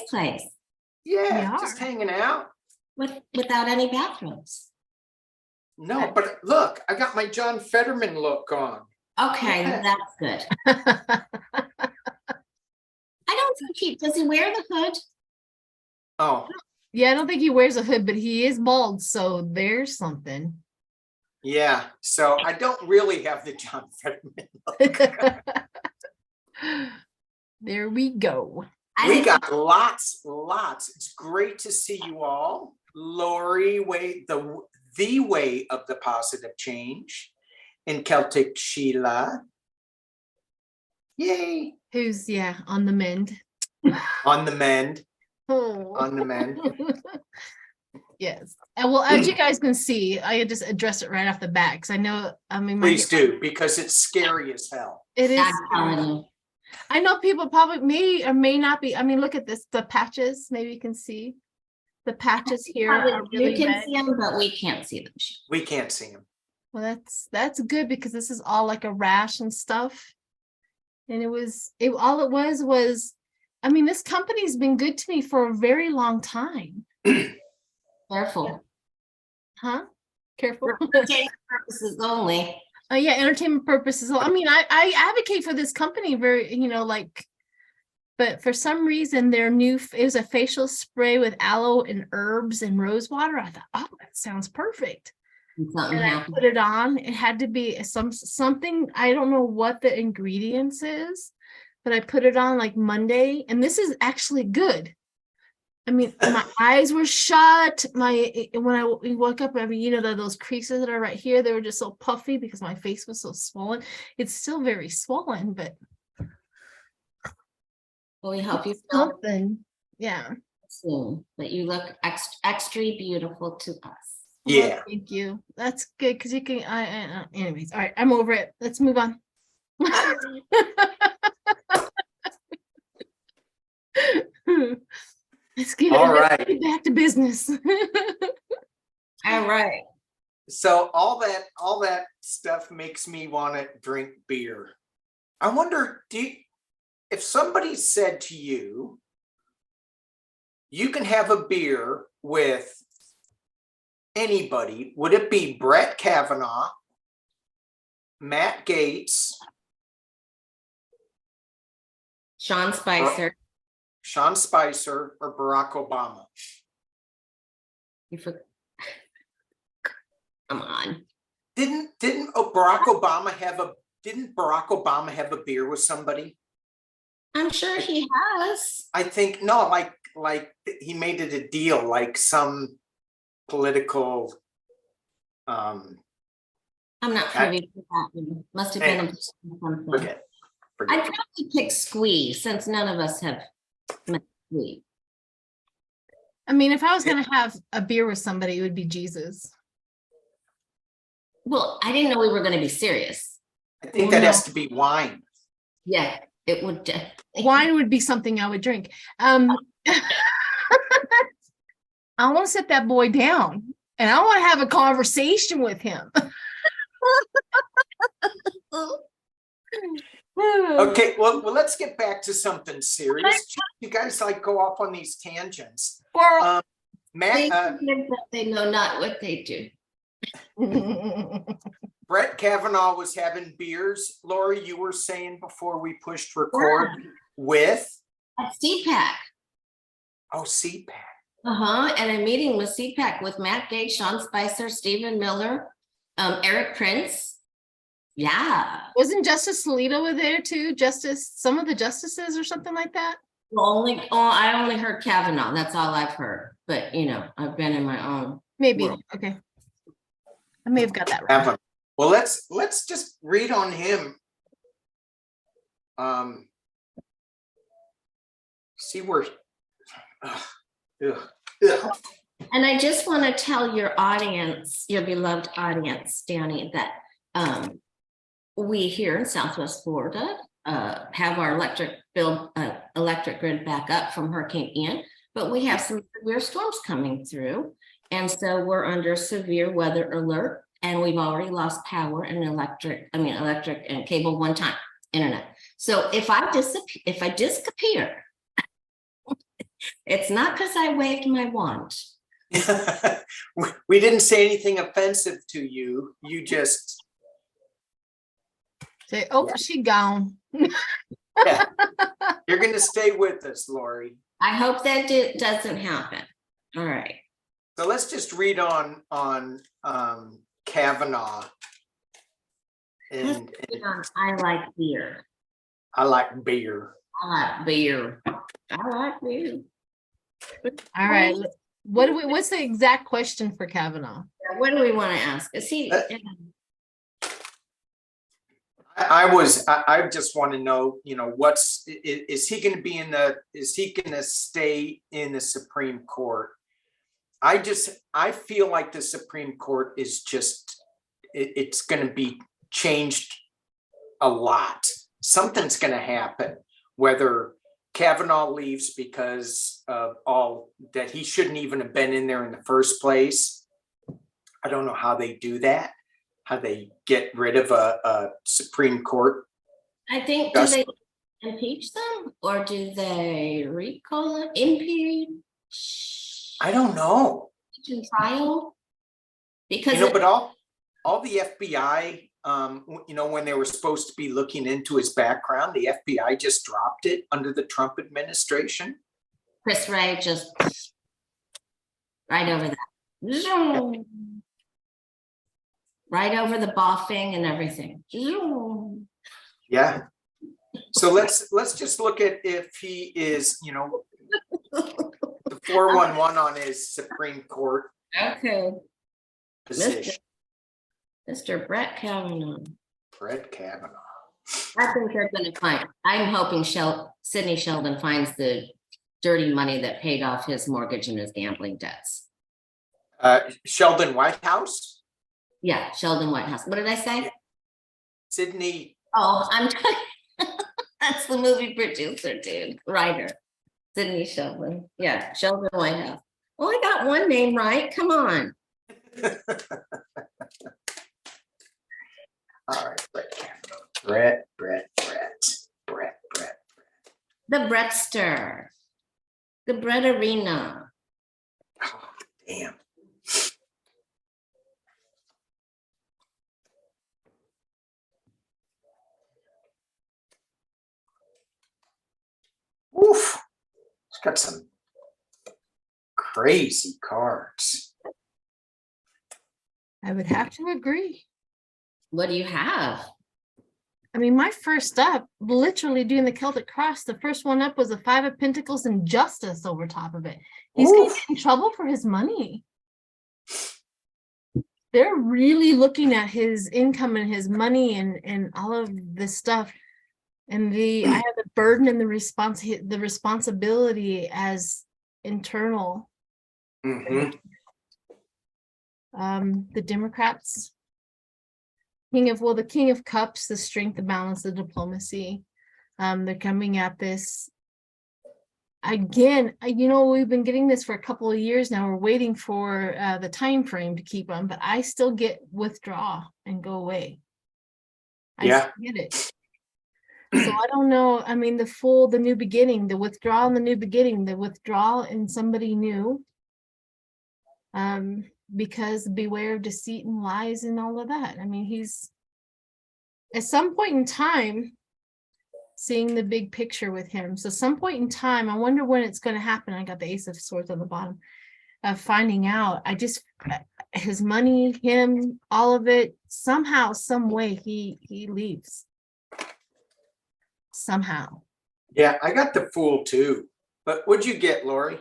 Place. Yeah, just hanging out. Without any bathrooms. No, but look, I got my John Fetterman look on. Okay, yeah. That's good. I don't think does he wear the hood? Oh. Yeah, I don't think he wears a hood, but he is bald, so there's something. Yeah, so I don't really have the John Fetterman look. There we go. We got lots. It's great to see you all. Lori, the way of the positive change in Celtic Sheila. Yay. Who's, on the mend. On the mend. Oh. On the mend. Yes. And well, as you guys can see, I just address it right off the bat because I know, please do, because it's scary as hell. It is. I know people probably may or may not be. I mean, look at this, the patches. Maybe you can see the patches here. You can see them, but we can't see them. We can't see them. Well, that's good because this is all like a rash and stuff. And all it was, I mean, this company's been good to me for a very long time. Careful. Huh? Careful. For entertainment purposes only. Oh yeah, entertainment purposes. I mean, I advocate for this company very, but for some reason their it was a facial spray with aloe and herbs and rose water. I thought, oh, that sounds perfect. And I put it on. It had to be something, I don't know what the ingredients is, but I put it on like Monday, and this is actually good. I mean, my eyes were shut. When I woke up, I mean, those creases that are right here, they were just so puffy because my face was so swollen. It's still very swollen, but will we help you something? Yeah. Soon, but you look extra beautiful to us. Yeah. Well, thank you. That's good because you can. Anyways, all right, I'm over it. Let's move on. Let's get back to business. All right. So all that stuff makes me want to drink beer. I wonder, if somebody said to you, you can have a beer with anybody, would it be Brett Kavanaugh, Matt Gaetz, Sean Spicer, or Barack Obama? Come on. Didn't Barack Obama have a beer with somebody? I'm sure he has. I think no, like he made it a deal, like some political. I'm not privy to that. Must have been something. Forget. I'd probably pick Squee since none of us have met Squee. I mean, if I was going to have a beer with somebody, it would be Jesus. Well, I didn't know we were going to be serious. I think that has to be wine. Yeah, it would. Wine would be something I would drink. I want to sit that boy down and I want to have a conversation with him. Okay, well, let's get back to something serious. You guys go off on these tangents. Matt, they know not what they do. Brett Kavanaugh was having beers. Lori, you were saying before we pushed record with at CPAC. Oh, CPAC. And a meeting with CPAC with Matt Gaetz, Sean Spicer, Stephen Miller, Eric Prince. Yeah. Wasn't Justice Alito there too? Some of the justices or something like that? Well, I only heard Kavanaugh. That's all I've heard. But I've been in my own. Maybe. World. Okay. I may have got that right. Well, let's just read on him. See where. And I just want to tell your audience, your beloved audience, Danny, that we here in Southwest Florida have our electric grid back up from Hurricane Ian, but we have some severe storms coming through. And so we're under severe weather alert, and we've already lost power and electric and cable one time, internet. So if I disappear, it's not because I waved my wand. We didn't say anything offensive to you. You just Say, oh, she gone. yeah. You're gonna stay with us, Lori. I hope that doesn't happen. All right. So let's just read on Kavanaugh. And I like beer. I like beer. I like beer. I like beer. All right. What's the exact question for Kavanaugh? What do we want to ask? Is he? I just want to know, is he going to be is he going to stay in the Supreme Court? I feel like the Supreme Court is it's going to be changed a lot. Something's going to happen, whether Kavanaugh leaves because of all that he shouldn't even have been in there in the first place. I don't know how they do that, how they get rid of a Supreme Court. I think, do they impeach them or do they recall it? Impeach? I don't know. Trial? Because but all the FBI, when they were supposed to be looking into his background, the FBI just dropped it under the Trump administration. Chris Wray just right over that. Zoom. Right over the boffing and everything. Zoom. Yeah. So let's just look at if he is, the 411 on his Supreme Court Okay. position. Mr. Brett Kavanaugh. Brett Kavanaugh. I think they're going to find. I'm hoping Sidney Sheldon finds the dirty money that paid off his mortgage and his gambling debts. Sheldon Whitehouse. Yeah, Sheldon Whitehouse. What did I say? Sidney. Oh, that's the movie producer, dude, writer. Sidney Sheldon. Yeah, Sheldon Whitehouse. Well, I got one name right. Come on. All right, Brett Kavanaugh. Brett. The Brettster. The Brett Arena. Oh, damn. Oof. It's got some crazy cards. I would have to agree. What do you have? I mean, my first up, literally doing the Celtic cross, the first one up was the 5 of Pentacles and Justice over top of it. He's going to get in trouble for his money. They're really looking at his income and his money and all of this stuff. And I have the burden and the responsibility as internal. Mm-hmm. The Democrats, the King of Cups, the strength, the balance, the diplomacy. They're coming at this again. We've been getting this for a couple of years now. We're waiting for the time frame to keep them, but I still get withdraw and go away. I still get it. So I don't know. I mean, the new beginning, the withdrawal and the new beginning, the withdrawal in somebody new. Because beware of deceit and lies and all of that. I mean, he's at some point in time seeing the big picture with him. So some point in time, I wonder when it's going to happen. I got the Ace of Swords on the bottom of finding out. His money, him, all of it, somehow, some way he leaves. Somehow. Yeah, I got the Fool too. But what'd you get, Lori?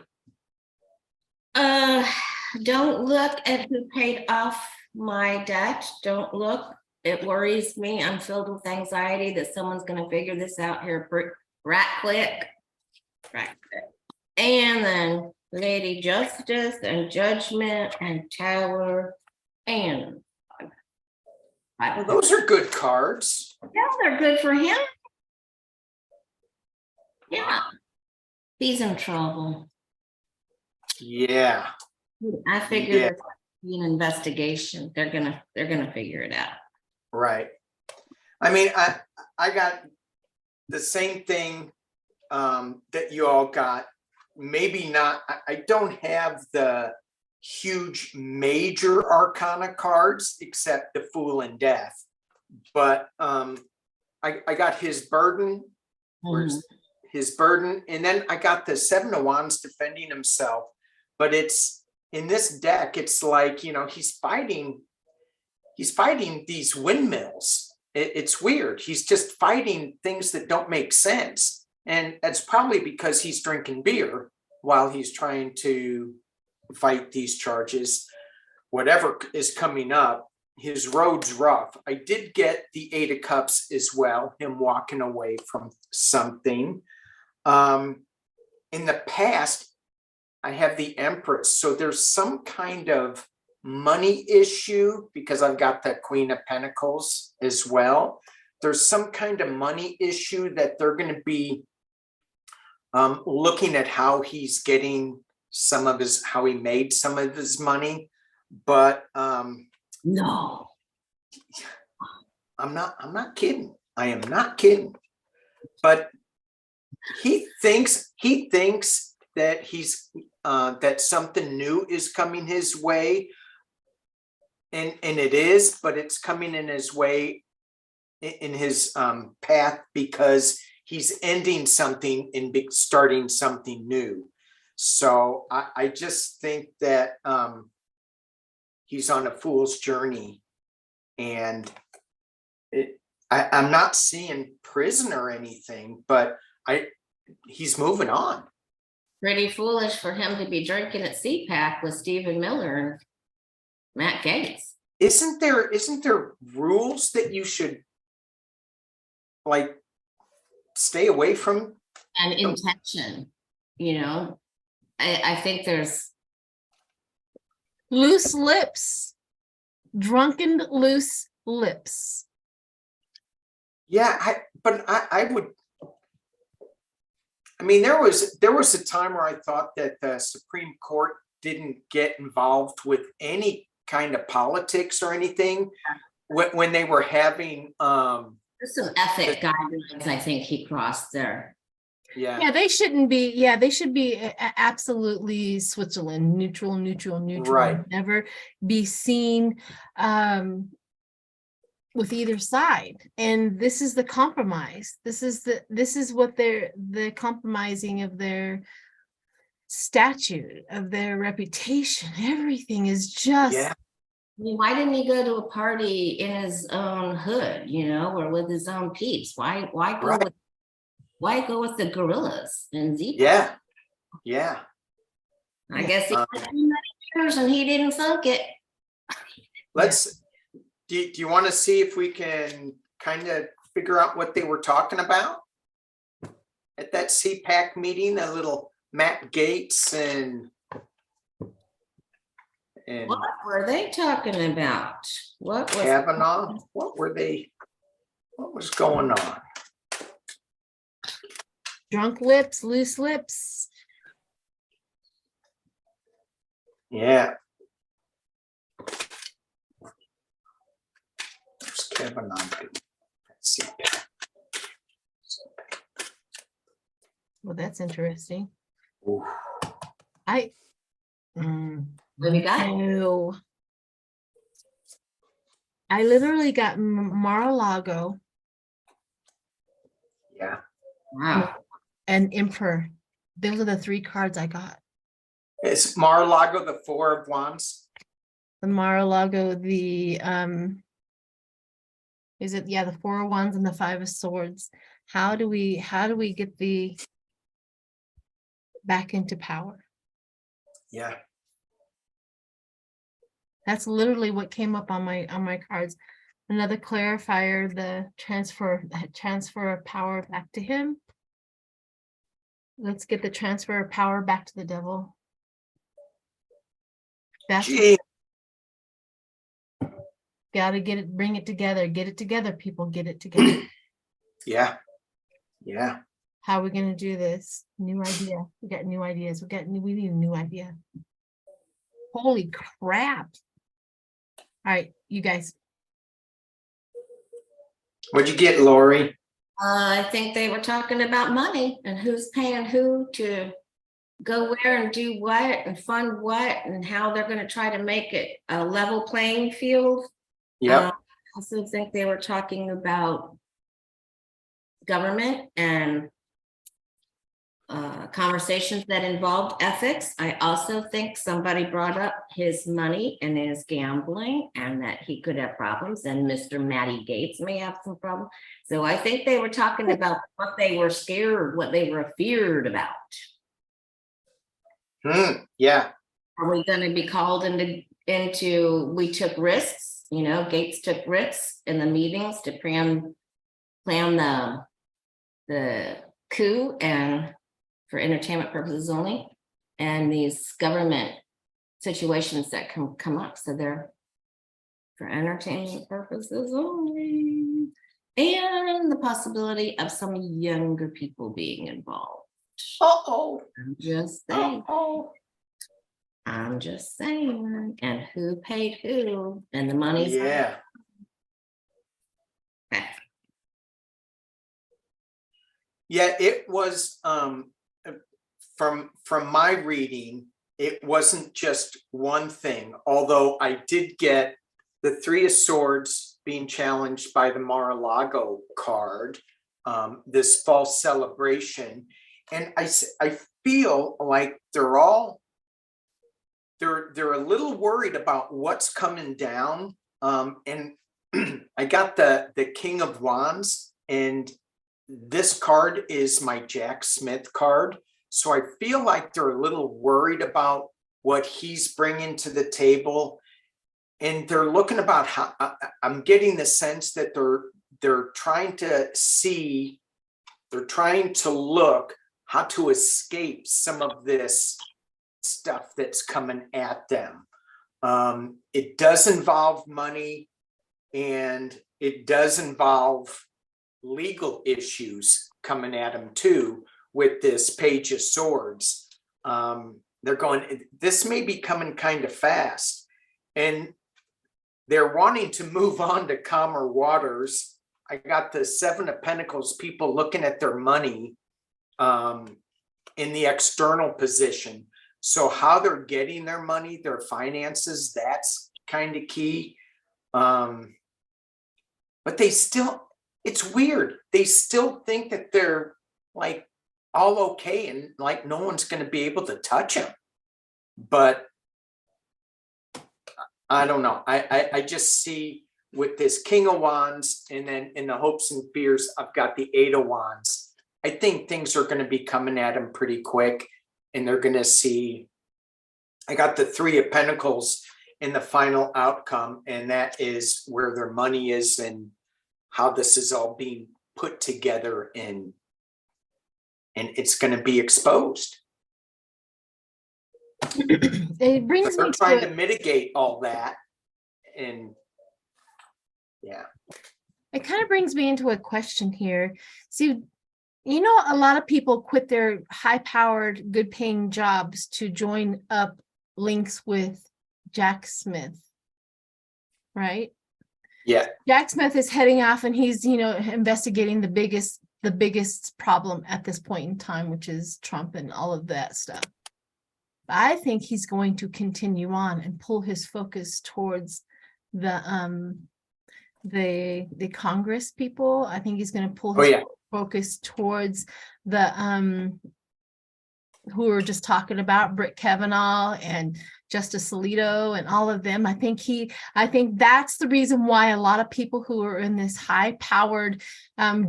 Don't look at who paid off my debt. Don't look. It worries me. I'm filled with anxiety that someone's going to figure this out here. Right click. And then Lady Justice and Judgment and Tower and Well, those are good cards. yeah, they're good for him. Yeah. He's in trouble. Yeah, I figure Yeah. there's an investigation. They're gonna figure it out. right. I mean, I got the same thing that you all got. Maybe not, I don't have the huge major arcana cards except the Fool and Death. But I got his burden. Where's his burden? And then I got the Seven of Wands defending himself. But it's in this deck, it's like, you know, he's fighting these windmills. It's weird. He's just fighting things that don't make sense. And that's probably because he's drinking beer while he's trying to fight these charges. Whatever is coming up, his road's rough. I did get the Eight of Cups as well, him walking away from something. In the past, I have the Empress. So there's some kind of money issue because I've got the Queen of Pentacles as well. There's some kind of money issue that they're going to be looking at how he's getting how he made some of his money. But No. I'm not kidding. I am not kidding. But he thinks that he's that something new is coming his way. And it is, but it's coming in his way, in his path, because he's ending something and starting something new. So I just think that he's on a fool's journey, and I'm not seeing prison or anything, but he's moving on. Pretty foolish for him to be drinking at CPAC with Stephen Miller and Matt Gates. Isn't there rules that you should like stay away from? And intention, you know, I think there's Loose lips, drunken loose lips. Yeah, I would. I mean, there was a time where I thought that the Supreme Court didn't get involved with any kind of politics or anything when they were having there's some ethic guidelines I think he crossed there. Yeah, they shouldn't be. Yeah, they should be absolutely Switzerland, neutral, Right. never be seen with either side. And this is the compromise. This is what the compromising of their statute, of their reputation. Everything is just. Yeah. I mean, why didn't he go to a party in his own hood, you know, or with his own peeps? Why go Right. with the gorillas and Zebra? Yeah. Yeah. I guess he had too many years and he didn't funk it. Do you want to see if we can kind of figure out what they were talking about at that CPAC meeting? A little Matt Gates and What were they talking about? What was Kavanaugh. What was going on? Drunk lips, loose lips. Yeah. There's Kavanaugh. CPAC. Well, that's interesting. Ooh. What we got? No. I literally got Mar-a-Lago Yeah. Wow. and Emperor. Those are the three cards I got. Is Mar-a-Lago the Four of Wands? The Mar-a-Lago, the is it, yeah, the Four of Wands and the Five of Swords. How do we get the back into power? Yeah. That's literally what came up on my cards. Another clarifier, the transfer of power back to him. Let's get the transfer of power back to the devil. That's Gee, gotta get it, bring it together, get it together, people, get it together. yeah, yeah. How are we gonna do this? New idea. We got new ideas. We need a new idea. Holy crap. All right, you guys. What'd you get, Lori? I think they were talking about money and who's paying who to go where and do what and fund what and how they're going to try to make it a level playing field. Yep. I also think they were talking about government and conversations that involved ethics. I also think somebody brought up his money and his gambling and that he could have problems, and Mr. Matty Gates may have some problems. So I think they were talking about what they were scared, what they were feared about. Yeah. Are we going to be called into we took risks? You know, Gates took risks in the meetings to plan the coup and for entertainment purposes only, and these government situations that can come up. So they're for entertainment purposes only, and the possibility of some younger people being involved. Uh-oh. I'm just saying. Uh-oh. I'm just saying. And who paid who? And the money's Yeah. okay. Yeah, it was from my reading, it wasn't just one thing, although I did get the Three of Swords being challenged by the Mar-a-Lago card, this false celebration. And I feel like they're a little worried about what's coming down. And I got the King of Wands, and this card is my Jack Smith card. So I feel like they're a little worried about what he's bringing to the table. And they're looking about how, I'm getting the sense that they're trying to see, they're trying to look how to escape some of this stuff that's coming at them. It does involve money, and it does involve legal issues coming at them too with this Page of Swords. They're going, this may be coming kind of fast, and they're wanting to move on to calmer waters. I got the Seven of Pentacles, people looking at their money in the external position. So how they're getting their money, their finances, that's kind of key. But they still, it's weird. They still think that they're like all okay and like no one's going to be able to touch them. But I don't know. I just see with this King of Wands, and then in the hopes and fears, I've got the Eight of Wands. I think things are going to be coming at them pretty quick, and they're going to see. I got the Three of Pentacles in the final outcome, and that is where their money is and how this is all being put together, and it's going to be exposed. It brings They're me trying to to mitigate all that, and yeah. it kind of brings me into a question here. See, you know, a lot of people quit their high-powered, good-paying jobs to join up links with Jack Smith, right? Yeah. Jack Smith is heading off, and he's, you know, investigating the biggest problem at this point in time, which is Trump and all of that stuff. I think he's going to continue on and pull his focus towards the Congress people. I think he's going to pull his focus towards the who we were just talking about, Brett Kavanaugh and Justice Alito and all of them. I think that's the reason why a lot of people who are in this high-powered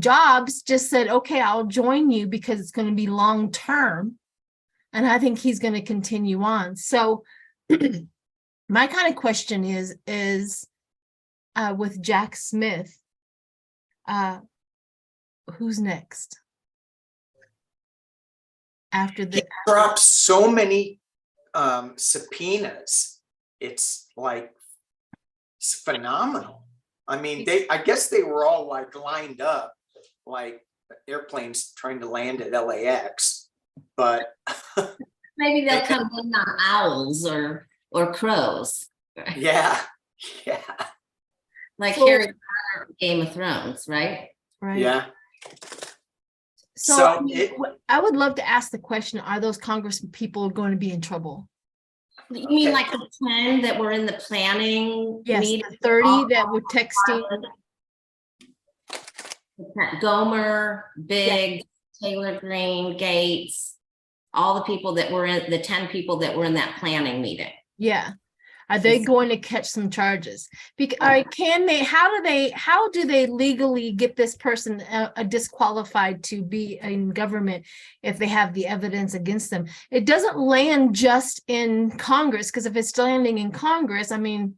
jobs just said, okay, I'll join you because it's going to be long term. And I think he's going to continue on. So my kind of question is with Jack Smith, who's next? After the dropped so many subpoenas it's like, it's phenomenal. I mean, I guess they were all like lined up, like airplanes trying to land at LAX, but Maybe they'll come in on owls or crows, yeah, like So- Harry Potter, Game of Thrones, right? Right. yeah. So, So I mean, it- I would love to ask the question, are those Congress people going to be in trouble? You mean Okay. like the 10 that were in the planning Yes, meeting? the 30 that were texting. Gomer, Biggs, Taylor Green, Gates, all the people that were in, the 10 people that were in that planning meeting. Yeah. Are they going to catch some charges? Because, all right, how do they legally get this person disqualified to be in government if they have the evidence against them? It doesn't land just in Congress, because if it's landing in Congress, I mean,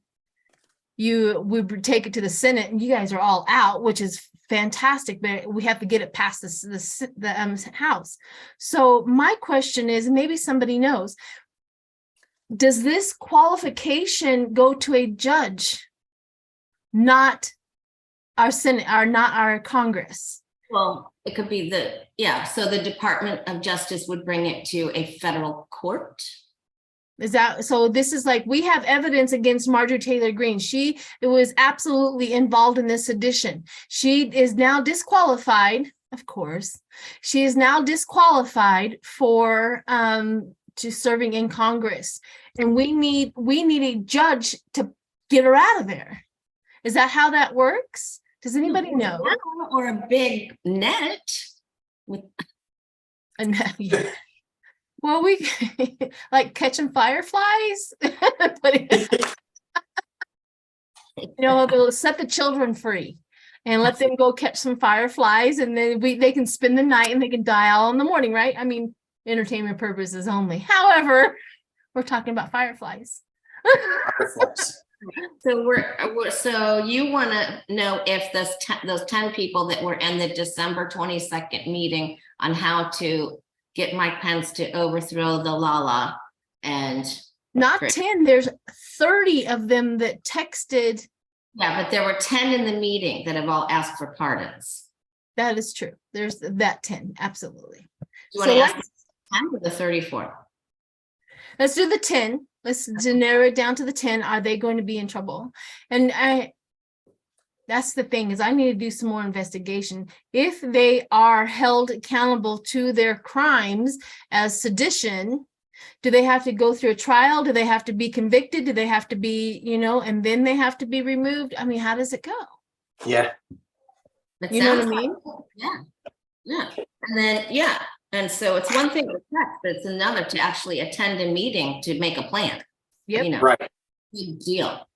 we would take it to the Senate and you guys are all out, which is fantastic, but we have to get it past the House. So my question is, maybe somebody knows, does this qualification go to a judge, not our Senate, not our Congress? Well, it could be so the Department of Justice would bring it to a federal court. Is that so? This is like, we have evidence against Marjorie Taylor Greene. She was absolutely involved in this sedition. She is now disqualified, of course. She is now disqualified for to serving in Congress, and we need a judge to get her out of there. Is that how that works? Does anybody know? Or a big net with And yeah. Well, we like catching fireflies. They'll set the children free and let them go catch some fireflies, and then they can spend the night and they can die all in the morning, right? I mean, entertainment purposes only. However, we're talking about fireflies. So so you want to know if those 10 people that were in the December 22nd meeting on how to get Mike Pence to overthrow the Lala and not 10, there's 30 of them that texted. Yeah, but there were 10 in the meeting that have all asked for pardons. That is true. There's that 10, absolutely. You want to ask the 10 or the 34? Let's do the 10. Let's narrow it down to the 10. Are they going to be in trouble? And that's the thing, is I need to do some more investigation. If they are held accountable to their crimes as sedition, do they have to go through a trial? Do they have to be convicted? Do they have to be, and then they have to be removed? I mean, how does it go? Yeah. It You know what I sounds mean? Yeah. And then, and so it's one thing to text, but it's another to actually attend a meeting to make a plan. Yep. Right. Big deal.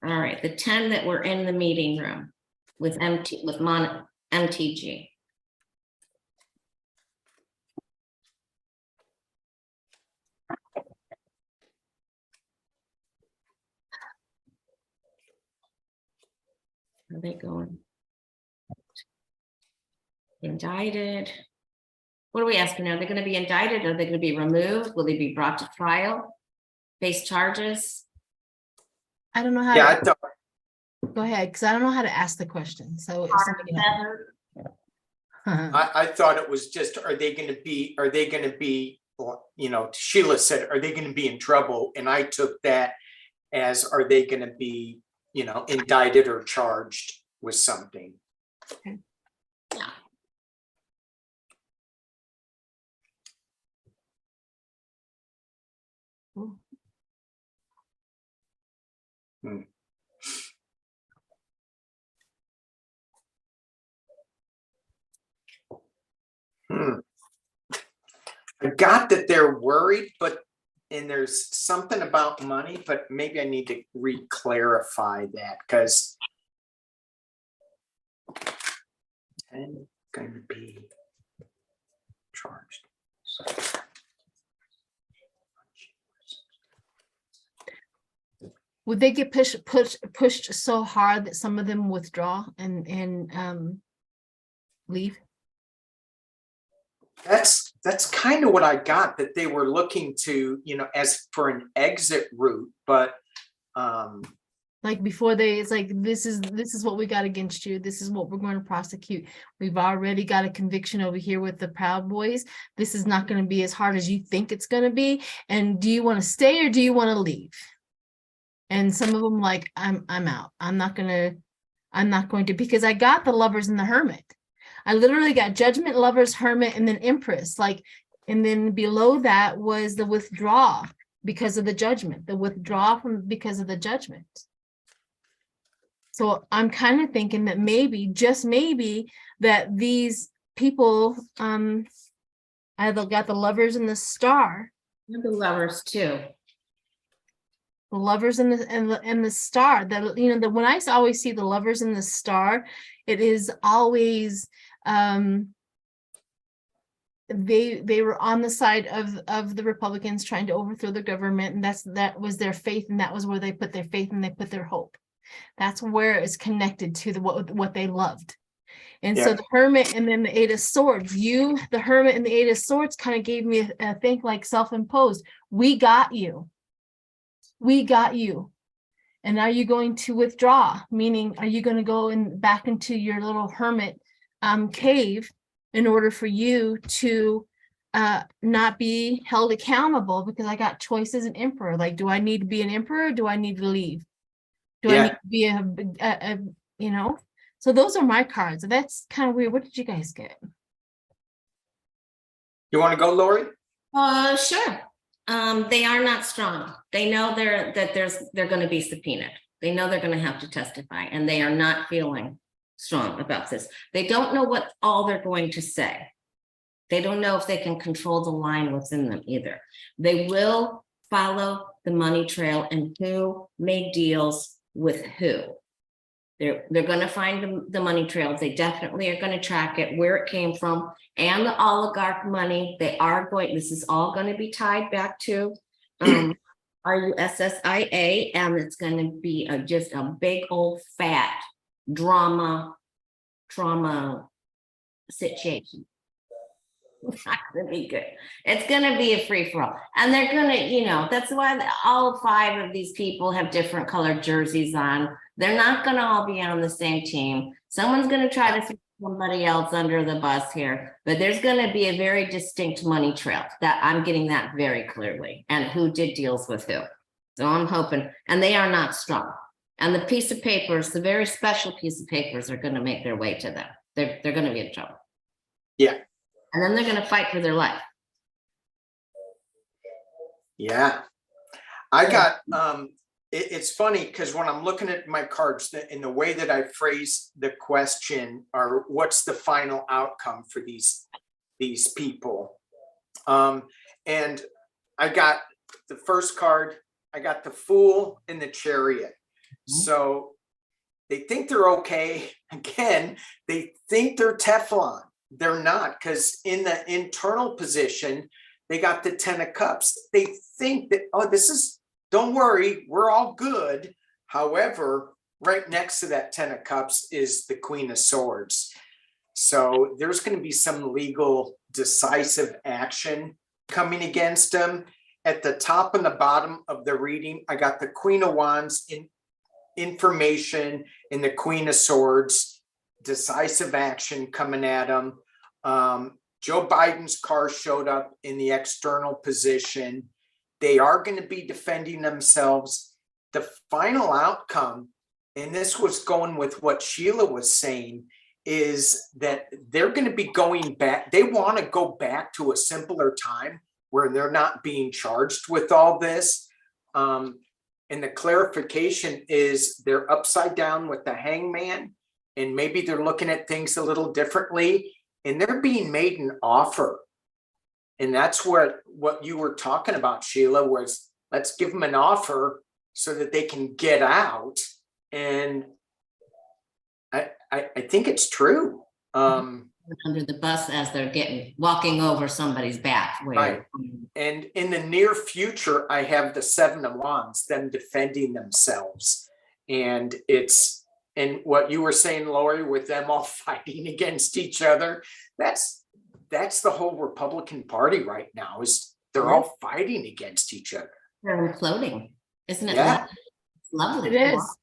All right, the 10 that were in the meeting room with MTG. Are they going? Indicted? What are we asking? Are they going to be indicted? Are they going to be removed? Will they be brought to trial? Face charges? I don't know how Yeah, to go ahead, because I don't know how to ask the question. So if somebody I thought it was just, are they going to be, Sheila said, are they going to be in trouble? And I took that as, are they going to be, indicted or charged with something? Yeah. I got that they're worried, and there's something about money, but maybe I need to re-clarify that, because I'm going to be charged. would they get pushed so hard that some of them withdraw and leave? That's kind of what I got, that they were looking to, as for an exit route, but Like before it's like, this is what we got against you. This is what we're going to prosecute. We've already got a conviction over here with the Proud Boys. This is not going to be as hard as you think it's going to be. And do you want to stay or do you want to leave? And some of them like, I'm out. I'm not going to, because I got the Lovers and the Hermit. I literally got Judgment, Lovers, Hermit, and then Empress. And then below that was the Withdraw because of the Judgment, because of the Judgment. So I'm kind of thinking that maybe, just maybe, that these people, either got the Lovers and the Star. The Lovers too. The Lovers and the Star. That when I always see the Lovers and the Star, it is always they were on the side of the Republicans trying to overthrow the government, and that was their faith, and that was where they put their faith and they put their hope. That's where it's connected to what they loved. And so the Hermit and then the Eight of Swords, the Hermit and the Eight of Swords kind of gave me a think like self-imposed. We got you. And are you going to withdraw? Meaning, are you going to go back into your little hermit cave in order for you to not be held accountable? Because I got choice as an emperor. Like, do I need to be an emperor? Or do I need to leave? Do I need to be So those are my cards. That's kind of weird. What did you guys get? You want to go, Lori? Sure. They are not strong. They know they're going to be subpoenaed. They know they're going to have to testify, and they are not feeling strong about this. They don't know what all they're going to say. They don't know if they can control the line within them either. They will follow the money trail and who made deals with who. They're going to find the money trail. They definitely are going to track it, where it came from, and the oligarch money. This is all going to be tied back to RUSSIA, and it's going to be just a big old fat trauma situation. It's not going to be good. It's going to be a free-for-all. And they're going to, that's why all 5 of these people have different colored jerseys on. They're not going to all be on the same team. Someone's going to try to throw somebody else under the bus here, but there's going to be a very distinct money trail. That I'm getting that very clearly, and who did deals with who. So I'm hoping, and they are not strong. And the piece of papers, the very special piece of papers, are going to make their way to them. They're going to be in trouble. Yeah. And then they're going to fight for their life. Yeah. I got, it's funny because when I'm looking at my cards, in the way that I phrase the question, or what's the final outcome for these people. And I got the first card, I got the Fool and the Chariot. So they think they're okay. Again, they think they're Teflon. They're not, because in the internal position, they got the 10 of Cups. They think that, don't worry, we're all good. However, right next to that 10 of Cups is the Queen of Swords. So there's going to be some legal decisive action coming against them. At the top and the bottom of the reading, I got the Queen of Wands in information and the Queen of Swords. Decisive action coming at them. Joe Biden's car showed up in the external position. They are going to be defending themselves. The final outcome, and this was going with what Sheila was saying, is that they're going to be going back. They want to go back to a simpler time where they're not being charged with all this. And the clarification is they're upside down with the Hangman. And maybe they're looking at things a little differently, and they're being made an offer. And that's what you were talking about, Sheila, was let's give them an offer so that they can get out. And I think it's true. Under the bus as they're walking over somebody's back. Right. And in the near future, I have the 7 of Wands, them defending themselves. And what you were saying, Lori, with them all fighting against each other, that's that's the whole Republican Party right now, is they're all fighting against each other. They're imploding, isn't it? Yeah. Lovely. It is.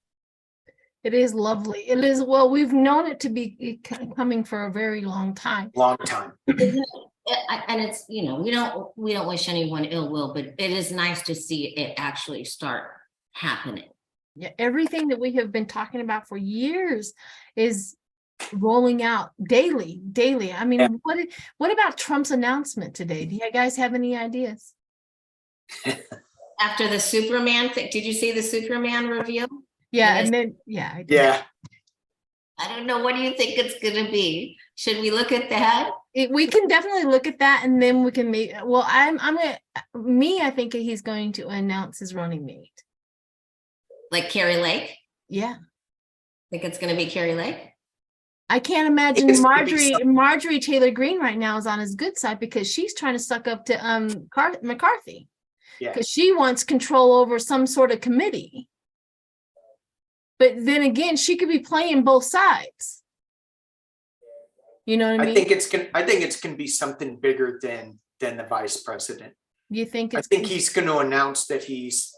It is lovely. It is, well, we've known it to be coming for a very long time. Long time. Isn't it? And it's, you know, we don't wish anyone ill will, but it is nice to see it actually start happening. Yeah, everything that we have been talking about for years is rolling out daily. I mean, Yeah. what about Trump's announcement today? Do you guys have any ideas? After the Superman thing, did you see the Superman reveal? Yeah, Yes. and then I did. Yeah. I don't know. What do you think it's going to be? Should we look at that? We can definitely look at that, and then we can make. Well, I think he's going to announce his running mate. Like Carrie Lake? Yeah, Think it's going to be Carrie Lake? I can't imagine It's gonna be Marjorie Taylor Greene right now is on his good side because she's trying to suck up to McCarthy Yeah. because she wants control over some sort of committee. But then again, she could be playing both sides. You know what I mean? I think it's gonna be something bigger than the vice president. You think I it's think he's going to announce that he's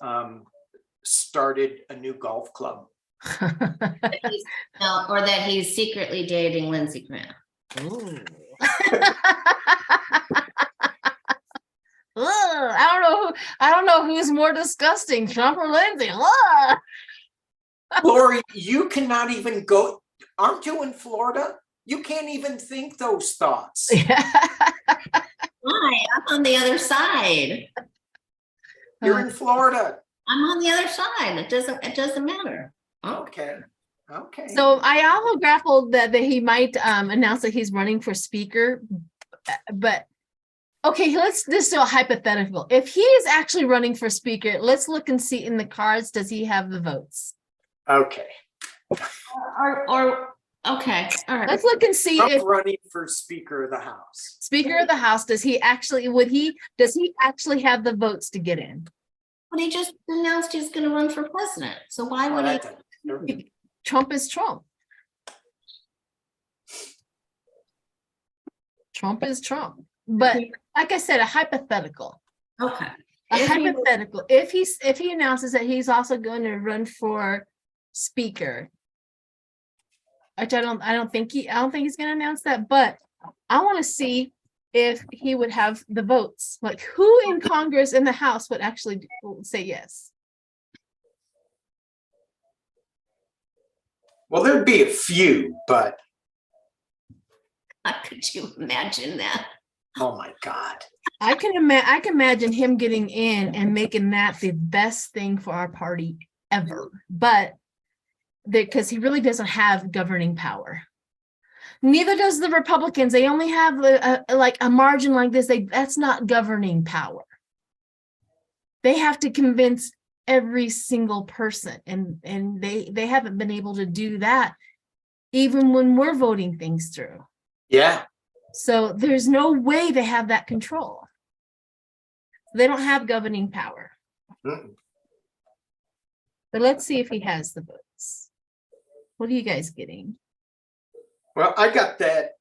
started a new golf club. No, or that he's secretly dating Lindsey Graham. Ooh. Ugh, I don't know who's more disgusting, Trump or Lindsay. Ugh. Lori, you cannot even go. Aren't you in Florida? You can't even think those thoughts. Why? I'm on the other side. You're in Florida. I'm on the other side. It doesn't matter. Oh, Okay. Okay. So I also grappled that he might announce that he's running for speaker, but okay, let's just do a hypothetical. If he is actually running for speaker, let's look and see in the cards, does he have the votes? Okay. or okay. All right. Let's look and see Trump if running for Speaker of the House. Speaker of the House, does he actually have the votes to get in? But he just announced he's going to run for president. So why Oh, would that- Trump is Trump. Trump is Trump. But like I said, a hypothetical. Okay. A hypothetical. If he announces that he's also going to run for speaker, which I don't think he's going to announce that, but I want to see if he would have the votes. Like who in Congress in the House would actually say yes? Well, there'd be a few, but How could you imagine that? oh my God. I can imagine him getting in and making that the best thing for our party ever. But because he really doesn't have governing power. Neither does the Republicans. They only have a margin like this. That's not governing power. They have to convince every single person, and they haven't been able to do that even when we're voting things through. Yeah. So there's no way they have that control. They don't have governing power. Mm-mm. But let's see if he has the votes. What are you guys getting? Well, I got that.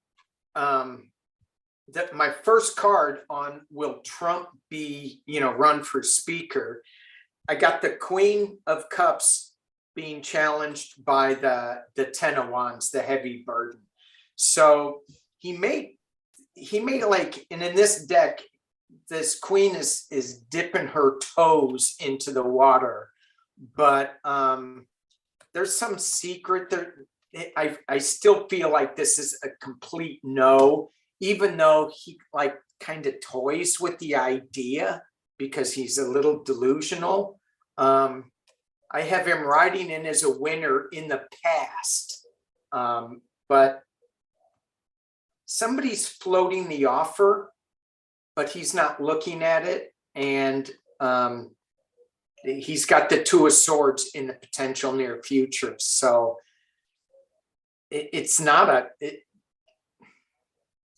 That my first card on will Trump be, run for speaker. I got the Queen of Cups being challenged by the 10 of Wands, the heavy burden. So he made like, and in this deck, this queen is dipping her toes into the water, but there's some secret there. I still feel like this is a complete no, even though he like kind of toys with the idea because he's a little delusional. I have him riding in as a winner in the past, but somebody's floating the offer, but he's not looking at it, and he's got the Two of Swords in the potential near future. So it's not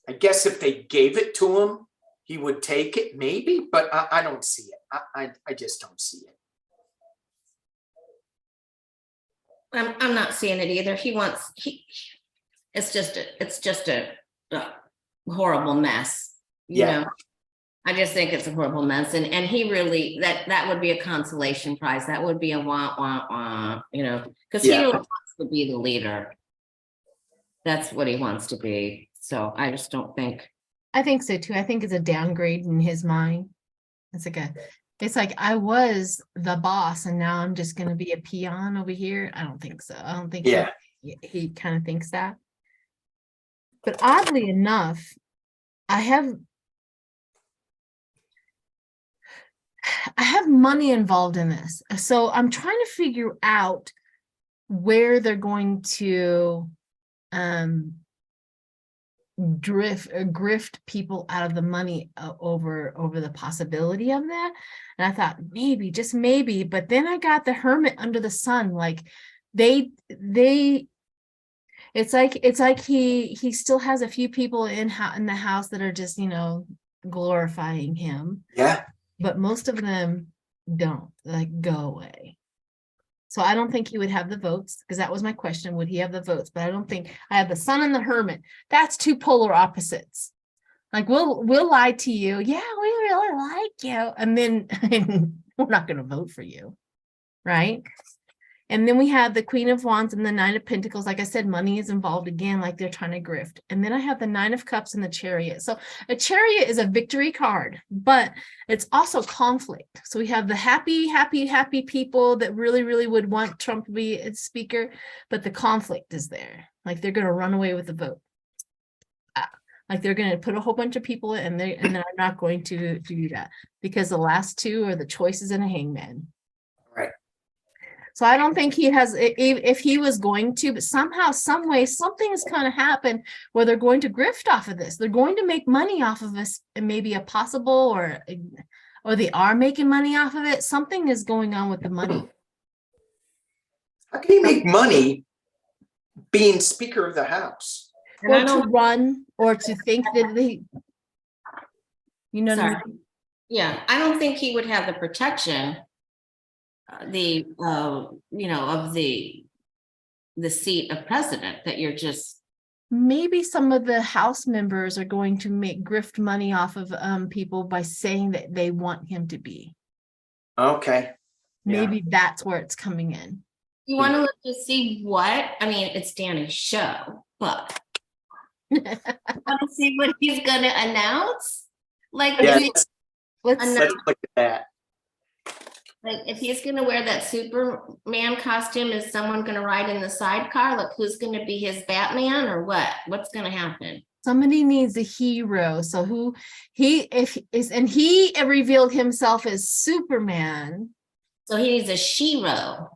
I guess if they gave it to him, he would take it maybe, but I don't see it. I just don't see it. I'm not seeing it either. It's just a horrible mess, you Yeah. know. I just think it's a horrible mess. And he really, that would be a consolation prize. That would be a wah, wah, wah, you know, because he Yeah. really wants to be the leader. That's what he wants to be. So I just don't think. I think so too. I think it's a downgrade in his mind. It's like I was the boss and now I'm just gonna be a peon over here. I don't think so. I don't think Yeah. he kind of thinks that. But oddly enough, I have money involved in this. So I'm trying to figure out where they're going to grift people out of the money over the possibility of that. And I thought maybe, just maybe, but then I got the Hermit under the sun. Like it's like he still has a few people in the house that are just, you know, glorifying him. Yeah. But most of them don't, like, go away. So I don't think he would have the votes, because that was my question. Would he have the votes? But I don't think. I have the Sun and the Hermit. That's two polar opposites. Like, we'll lie to you. Yeah, we really like you. And then we're not going to vote for you. Right. And then we have the Queen of Wands and the Nine of Pentacles. Like I said, money is involved again, like they're trying to grift. And then I have the Nine of Cups and the Chariot. So a Chariot is a victory card, but it's also conflict. So we have the happy, happy, happy people that really, really would want Trump to be a speaker, but the conflict is there. Like they're going to run away with the vote. Like they're going to put a whole bunch of people in there, and they're not going to do that, because the last two are the Choices and a Hangman. Right. So I don't think he has, if he was going to, but somehow, some way, something has kind of happened where they're going to grift off of this. They're going to make money off of this, and maybe a possible, or they are making money off of it. Something is going on with the money. How can you make money being Speaker of the House? And Or I to don't, run, or to think that they, you know what I sorry. mean? Yeah, I don't think he would have the protection, you know, of the seat of president, that you're just. Maybe some of the House members are going to make grift money off of people by saying that they want him to be. Okay. Maybe that's where it's coming in. You want to look to see what? I mean, it's Danny's show, but want to see what he's going to announce? Like, Yeah. Let's Let's look at that. like if he's going to wear that Superman costume, is someone going to ride in the sidecar? Like, who's going to be his Batman, or what? What's going to happen? Somebody needs a hero. So who he revealed himself as Superman. So he needs a Shiro.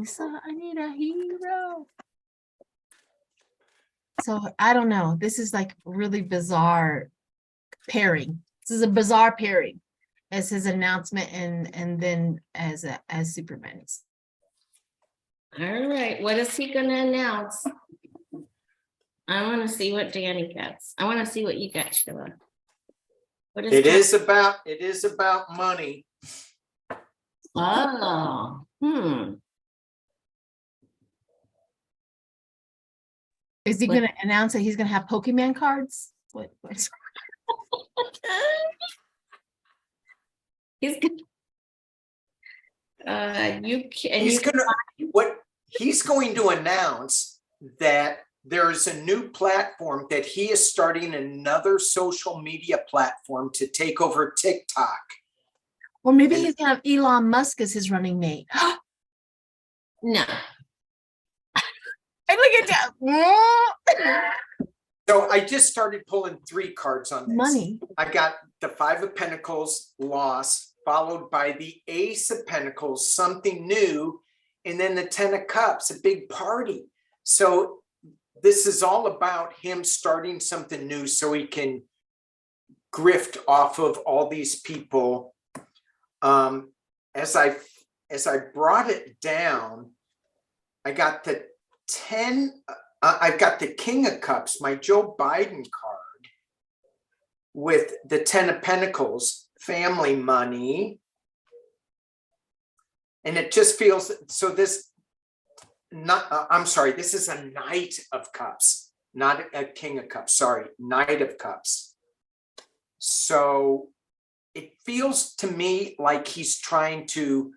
So I need a hero. So I don't know. This is like really bizarre pairing. This is a bizarre pairing as his announcement, and then as Superman. All right, what is he going to announce? I want to see what Danny gets. I want to see what you get, Sheila. What is It is about money. Oh, Is he What? going to announce that he's going to have Pokemon cards? What? He's gonna. He's going to announce that there's a new platform, that he is starting another social media platform to take over TikTok. Or maybe he's going to have Elon Musk as his running mate. No. And look at that. So I just started pulling 3 cards on this. Money. I got the 5 of Pentacles, loss, followed by the Ace of Pentacles, something new, and then the 10 of Cups, a big party. So this is all about him starting something new so he can grift off of all these people. As I brought it down, I got the 10. I've got the King of Cups, my Joe Biden card, with the 10 of Pentacles, family money. And it just feels, so this, this is a Knight of Cups. not a King of Cups, sorry, Knight of Cups. So it feels to me like he's trying to,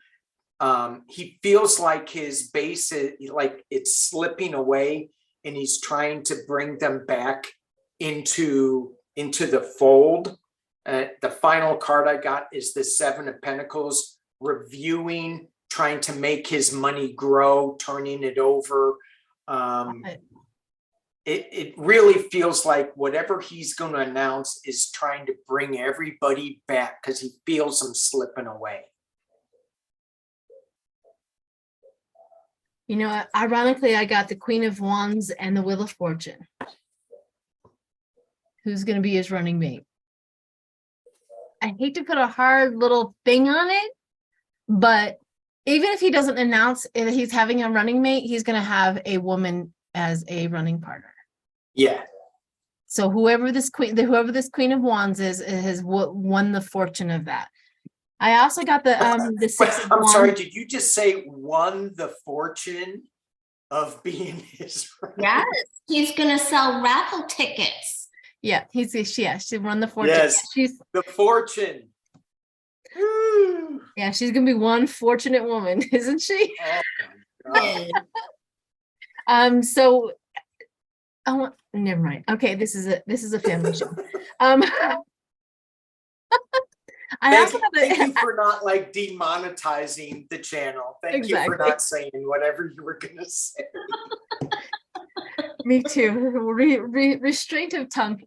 he feels like his base is like it's slipping away, and he's trying to bring them back into the fold. The final card I got is the Seven of Pentacles, reviewing, trying to make his money grow, turning it over. It really feels like whatever he's going to announce is trying to bring everybody back because he feels them slipping away. You know, ironically, I got the Queen of Wands and the Wheel of Fortune. Who's going to be his running mate? I hate to put a hard little thing on it, but even if he doesn't announce that he's having a running mate, he's going to have a woman as a running partner. Yeah. So whoever this Queen of Wands is has won the fortune of that. I also got the Six of I'm Wands. sorry, did you just say won the fortune of being his running? Yes, he's gonna sell raffle tickets. Yeah, she won the fortune. Yes, She's the fortune. Woo. yeah, she's gonna be one fortunate woman, isn't she? Oh my God. So never mind. Okay, this is a family show. Thank you for not like demonetizing the channel. Thank you for not saying whatever you were gonna say. Me too. Restraint of tongue.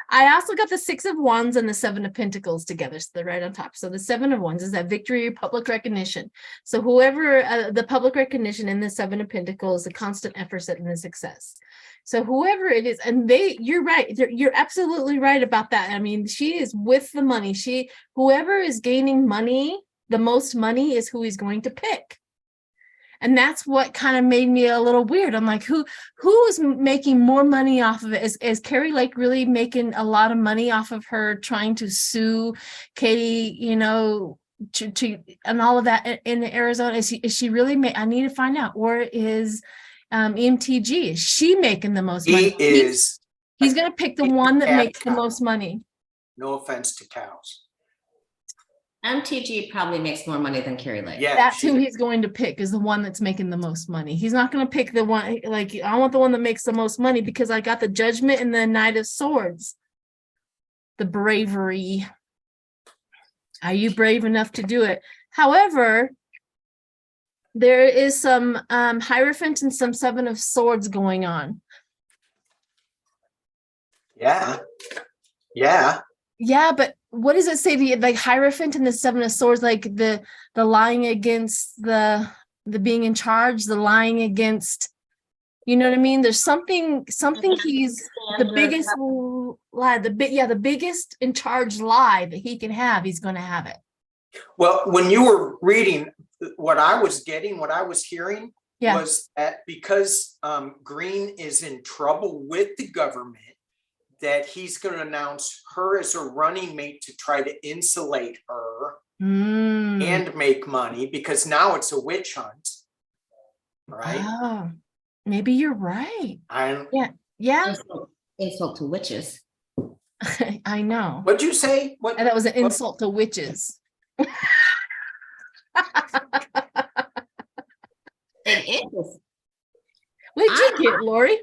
I also got the Six of Wands and the Seven of Pentacles together, so they're right on top. So the Seven of Wands is that victory, public recognition. So whoever the public recognition in the Seven of Pentacles, the constant effort and the success. So whoever it is, and you're right. You're absolutely right about that. I mean, she is with the money. Whoever is gaining money, the most money is who he's going to pick. And that's what kind of made me a little weird. I'm like, who is making more money off of it? Is Carrie Lake really making a lot of money off of her trying to sue Katie, you know, to and all of that in Arizona? Is she really I need to find out. Or is EMTG, is she making the most money? He's going to pick the one that makes the most money. No offense to cows. MTG probably makes more money than Carrie Lake. Yeah, that's who he's going to pick, is the one that's making the most money. He's not going to pick the one, like, I want the one that makes the most money because I got the Judgment and the Knight of Swords. The bravery. Are you brave enough to do it? However, there is some Hierophant and some Seven of Swords going on. Yeah, but what does it say? Like Hierophant and the Seven of Swords, like the lying against the being in charge, the lying against, you know what I mean? There's something he's the biggest lie, the biggest in charge lie that he can have, he's going to have it. Well, when you were reading, what I was hearing Yeah. was that because Green is in trouble with the government, that he's going to announce her as a running mate to try to insulate her and make money, because now it's a witch hunt, right? Oh, maybe you're right. Yeah. Insult to witches. I know. What'd you say? And that was an insult to witches. It is. What'd you get, Lori?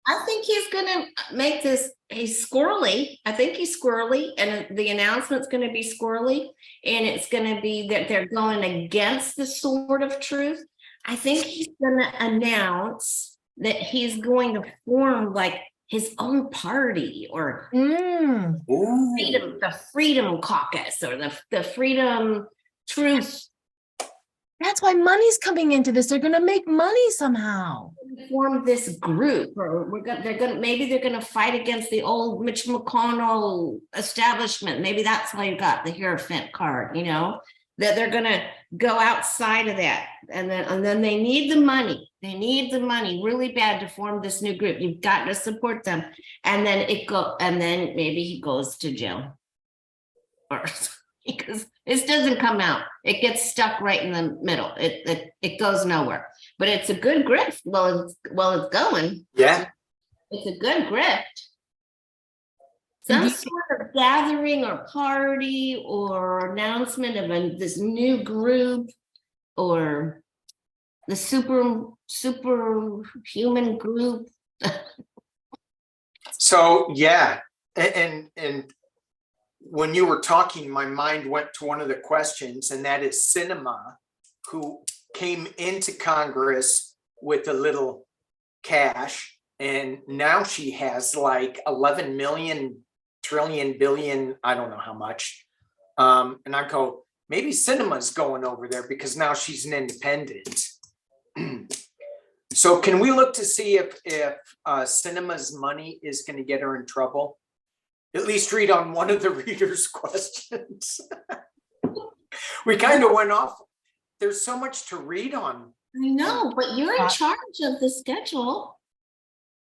I think he's gonna make this. He's squirrely. I think he's squirrely, and the announcement's going to be squirrely, and it's going to be that they're going against the sword of truth. I think he's going to announce that he's going to form like his own party, or the Freedom Caucus, or the Freedom Truth. That's why money's coming into this. They're going to make money somehow. Form this group, or they're going to fight against the old Mitch McConnell establishment. Maybe that's why you got the Hierophant card. You know, that they're going to go outside of that, and then they need the money. They need the money really bad to form this new group. You've got to support them, and then maybe he goes to jail, or because it doesn't come out. It gets stuck right in the middle. It goes nowhere. But it's a good grift. Well, it's going. Yeah. It's a good grift. And Some you- sort of gathering or party or announcement of this new group or the superhuman group. So, yeah, and when you were talking, my mind went to one of the questions, and that is Sinema, who came into Congress with a little cash, and now she has like 11 million trillion billion, I don't know how much. And I go, maybe Sinema's going over there because now she's an independent. So can we look to see if Sinema's money is going to get her in trouble? At least read on one of the readers' questions. We kind of went off. There's so much to read on. I know, but you're in charge of the schedule.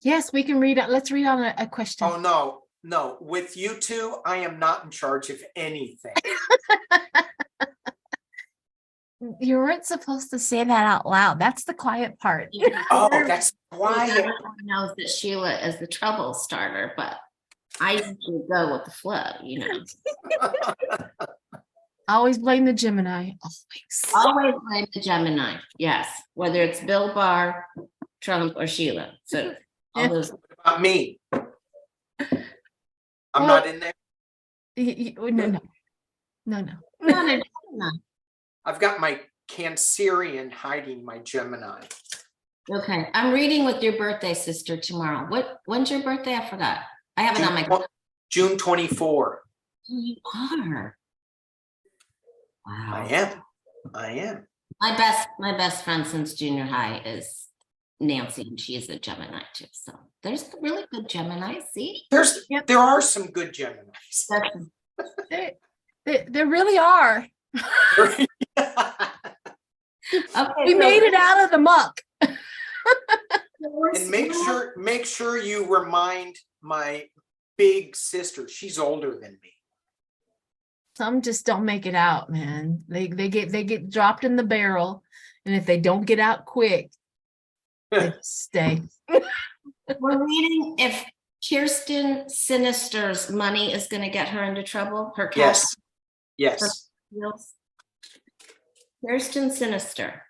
Yes, we can read it. Let's read on a question. Oh, no. With you two, I am not in charge of anything. You weren't supposed to say that out loud. That's the quiet part. Oh, that's quiet. Everyone knows that Sheila is the trouble starter, but I usually go with the flow, you know. Always blame the Gemini. Always. Always blame the Gemini. Yes, whether it's Bill Barr, Trump, or Sheila. So all those. What about me? I'm Well- not in there. No. No, Gemini. I've got my Cancerian hiding my Gemini. Okay, I'm reading with your birthday, sister, tomorrow. When's your birthday? I forgot. I have it on my. June 24. You are. Wow. I am. My best friend since junior high is Nancy, and she is a Gemini too. So there's really good Gemini. See, There are some good Geminis. There really are. Okay, We made it out of the muck. And make sure you remind my big sister. She's older than me. Some just don't make it out, man. They get dropped in the barrel, and if they don't get out quick, they just stay. We're reading if Kirsten Sinister's money is going to get her into trouble. Her cash Yes. deals. Kirsten Sinister.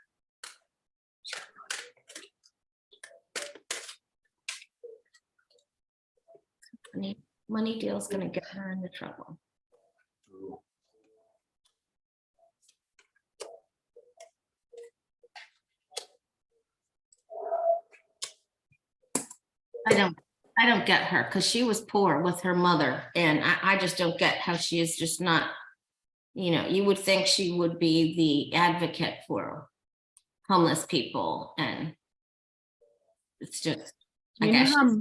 Money deal is going to get her into trouble. I don't get her because she was poor with her mother, and I just don't get how she is just not, you know, you would think she would be the advocate for homeless people, and it's just, I You know guess. how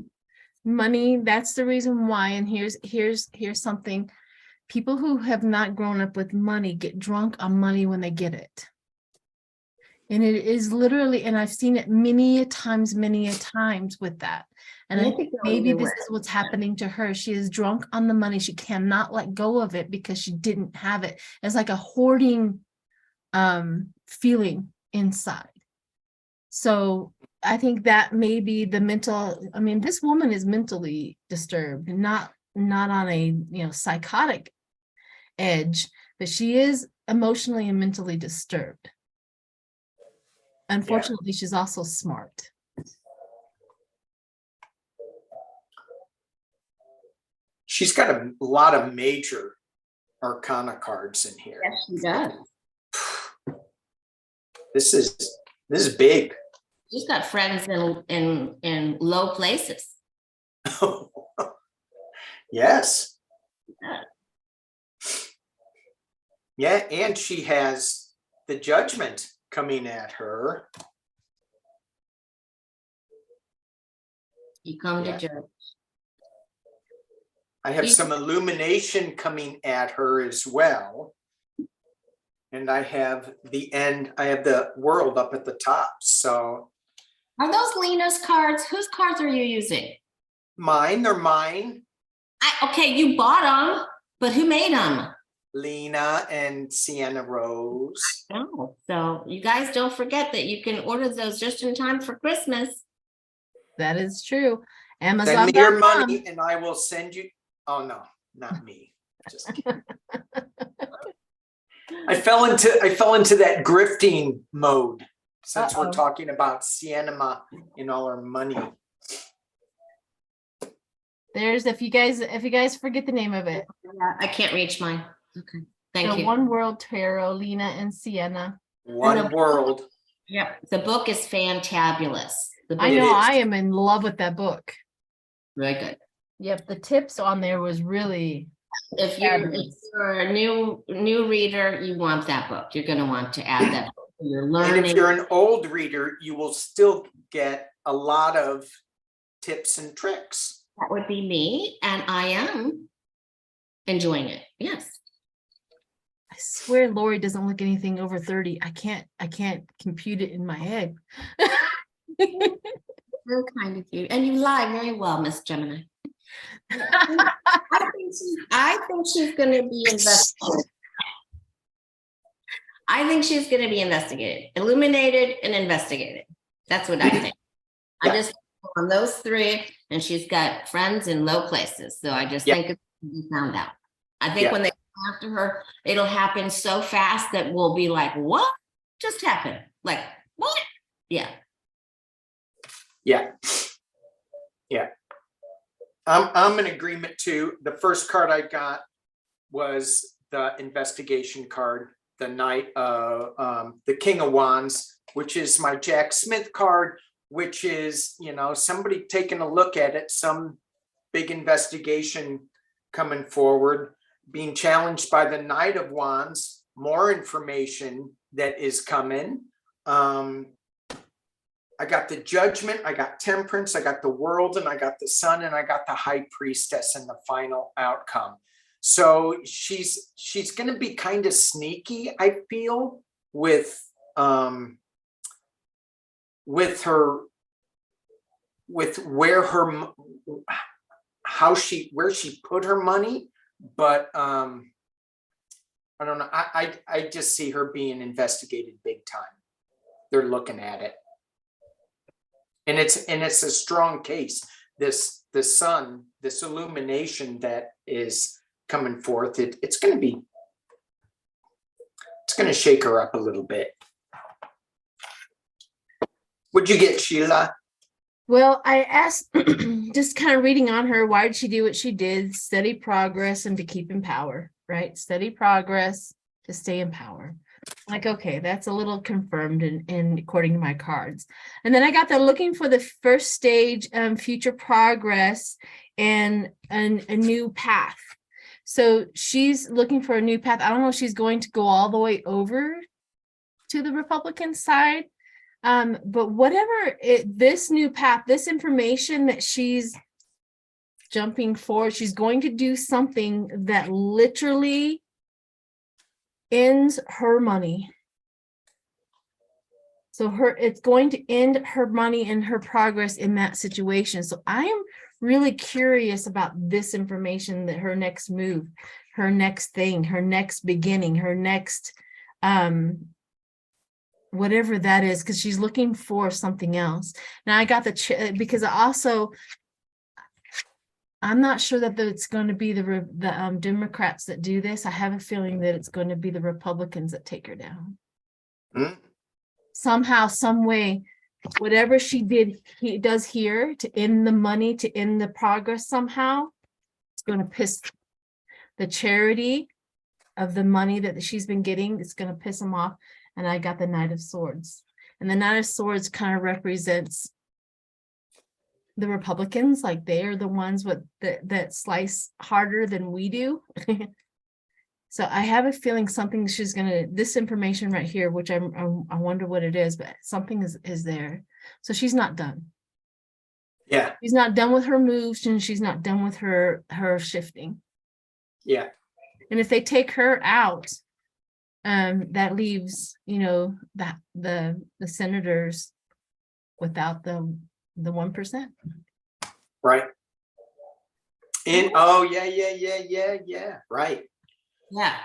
money, that's the reason why. And here's something. People who have not grown up with money get drunk on money when they get it. And it is literally, and I've seen it many a times with that. And I think maybe this is what's happening to her. She is drunk on the money. She cannot let go of it because she didn't have it. It's like a hoarding feeling inside. So I think that may be the mental, I mean, this woman is mentally disturbed, not on a, psychotic edge, but she is emotionally and mentally disturbed. Unfortunately, she's also smart. She's got a lot of major arcana cards in here. Yes, she does. This is big. She's got friends in low places. Yes. Yeah, and she has the Judgment coming at her. You come Yeah. to judge. I have some illumination coming at her as well. And I have the world up at the top. So Are those Lena's cards? Whose cards are you using? they're mine. Okay, you bought them, but who made them? Lena and Sienna Rose. Oh, so you guys don't forget that you can order those just in time for Christmas. That is true. Send Amazon. me your money and I will send you. Oh no, not me. Just kidding. I fell into that grifting mode since we're talking about Sienna and all our money. There's if you guys forget the name of it. Yeah, I can't reach mine. Okay, thank The you. One World Tarot, Lena and Sienna. One world. Yeah, the book is fantabulous. The book I know is. I am in love with that book. very good. Yep, the tips on there was really If you're a new reader, you want that book. You're going to want to add that book. You're And learning. if you're an old reader, you will still get a lot of tips and tricks. That would be me, and I am enjoying it. Yes. I swear Lori doesn't look anything over 30. I can't compute it in my head. Very kind of you. And you lie very well, Miss Gemini. I think she's going to be investigated. I think she's going to be investigated, illuminated, and investigated. That's what I think. Yeah. I just on those three, and she's got friends in low places. So I just think it's gonna be found out. I think when they come after her, it'll happen so fast that we'll be like, what just happened? Like, what? Yeah. Yeah. Yeah. I'm in agreement too. The first card I got was the investigation card, the Knight of the King of Wands, which is my Jack Smith card, which is, you know, somebody taking a look at it, some big investigation coming forward, being challenged by the Knight of Wands, more information that is coming. I got the Judgment, I got Temperance, I got the World, and I got the Sun, and I got the High Priestess in the final outcome. So she's going to be kind of sneaky, I feel, with where she put her money, but I don't know. I just see her being investigated big time. They're looking at it. And it's a strong case. The sun, this illumination that is coming forth, it's going to shake her up a little bit. What'd you get, Sheila? Well, I asked, just kind of reading on her, why did she do what she did? Steady progress and to keep in power, right? Steady progress to stay in power. Like, okay, that's a little confirmed in according to my cards. And then I got the looking for the first stage, future progress and a new path. So she's looking for a new path. I don't know if she's going to go all the way over to the Republican side. But whatever this new path, this information that she's jumping for, she's going to do something that literally ends her money. So it's going to end her money and her progress in that situation. So I am really curious about this information, that her next move, her next thing, her next beginning, her next whatever that is, because she's looking for something else. Now I got because I'm not sure that it's going to be the Democrats that do this. I have a feeling that it's going to be the Republicans that take her down. Somehow, some way, whatever he does here to end the money, to end the progress somehow, it's going to piss the charity of the money that she's been getting. It's going to piss them off. And I got the Knight of Swords. And the Knight of Swords kind of represents the Republicans, like they are the ones that slice harder than we do. So I have a feeling something this information right here, which I wonder what it is, but something is there. So she's not done. Yeah. She's not done with her moves, and she's not done with her shifting. Yeah. And if they take her out, that leaves, that the senators without the 1%. Right. And yeah. Right. Yeah.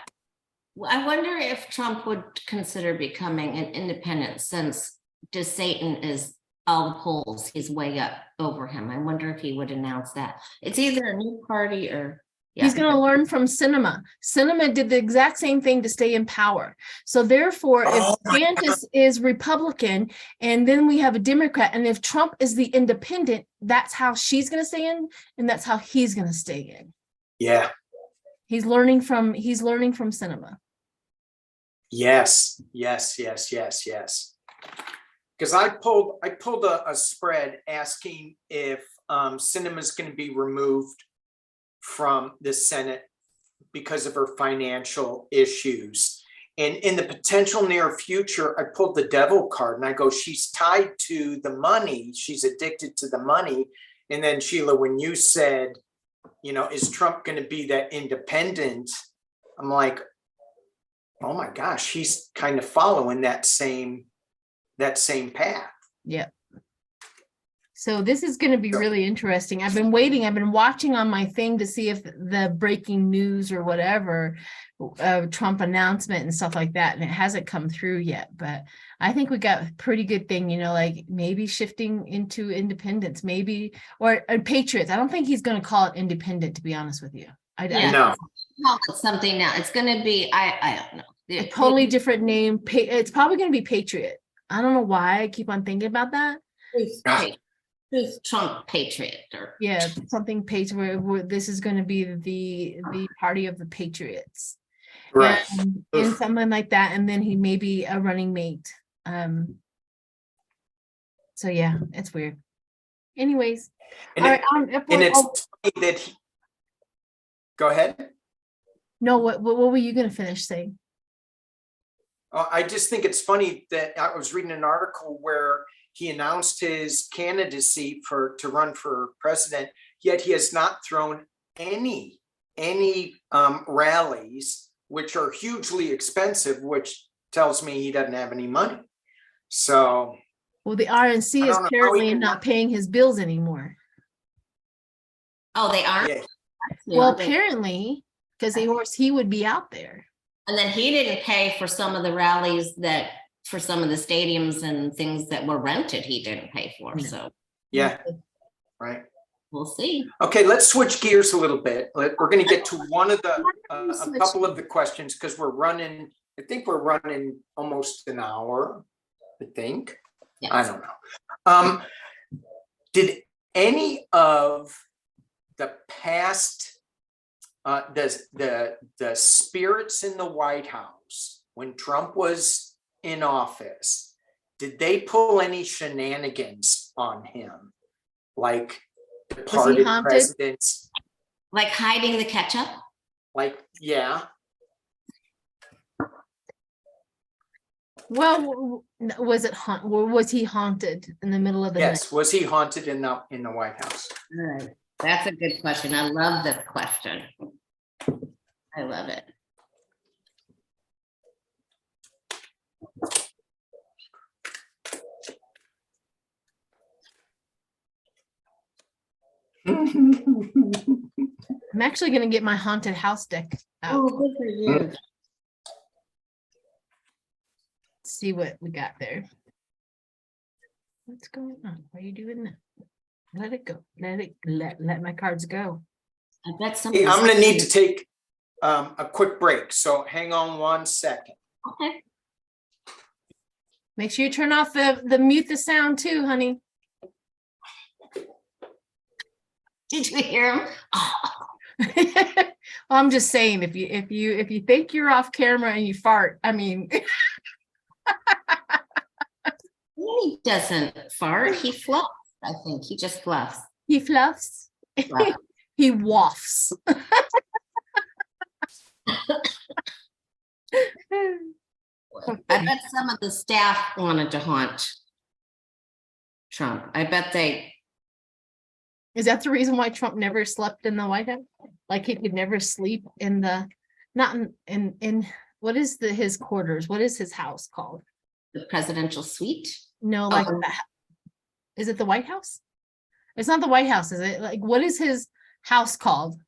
I wonder if Trump would consider becoming an independent, since DeSatan is all the polls, he's way up over him. I wonder if he would announce that. It's either a new party or. He's going to learn from Sinema. Sinema did the exact same thing to stay in power. So therefore, if DeSantis is Republican and then we have a Democrat, and if Trump is the independent, that's how she's going to stay in, and that's how he's going to stay in. Yeah. He's learning from Sinema. Yes. Because I pulled a spread asking if Sinema's going to be removed from the Senate because of her financial issues. And in the potential near future, I pulled the devil card and I go, she's tied to the money. She's addicted to the money. And then Sheila, when you said, is Trump going to be that independent? I'm like, oh my gosh, he's kind of following that same path. Yeah. So this is going to be really interesting. I've been watching on my thing to see if the breaking news or whatever, Trump announcement and stuff like that, and it hasn't come through yet. But I think we got a pretty good thing, like maybe shifting into independence, maybe, or patriots. I don't think he's going to call it independent, to be honest with you. I No. Call it something now. It's going to be, I don't know. A totally different name. It's probably going to be Patriot. I don't know why I keep on thinking about that. Who's Trump Patriot, or something Patriot, where this is going to be the party of the Patriots, Right. and something like that, and then he may be a running mate. So yeah, it's weird. Anyways, And it's funny that go ahead. No, what were you going to finish saying? I just think it's funny that I was reading an article where he announced his candidacy to run for president, yet he has not thrown any rallies, which are hugely expensive, which tells me he doesn't have any money. So, well, the RNC is apparently not paying his bills anymore. Oh, they aren't? Yeah. Well, apparently, because he would be out there. And then he didn't pay for some of the rallies for some of the stadiums and things that were rented, he didn't pay for. No. So yeah, right. We'll see. Okay, let's switch gears a little bit. We're going to get to one of the a couple of the questions, because I think we're running almost an hour. I think. Yes. I don't know. Did any of the past the spirits in the White House when Trump was in office, did they pull any shenanigans on him, like departed presidents, like hiding the ketchup? Like, yeah. Well, was he haunted in the middle of the night? Yes, was he haunted in the White House? All right. That's a good question. I love this question. I love it. I'm actually going to get my haunted house deck out. Oh, good for you. Let's see what we got there. What's going on? Why are you doing that? Let it go. Let my cards go. I bet I'm going to need to take a quick break, so hang on 1 second. Okay. Make sure you turn off the mute the sound too, honey. Did you hear him? Oh. Well, I'm just saying, if you think you're off camera and you fart, I mean. He doesn't fart. He fluffs. I think he just fluffs. He fluffs. He wafts. I bet some of the staff wanted to haunt Trump. I bet they. Is that the reason why Trump never slept in the White House? Like he could never sleep in the, not in what is his quarters? What is his house called? The presidential suite? No, like is it the White House? It's not the White House, is it? Like, what is his house called?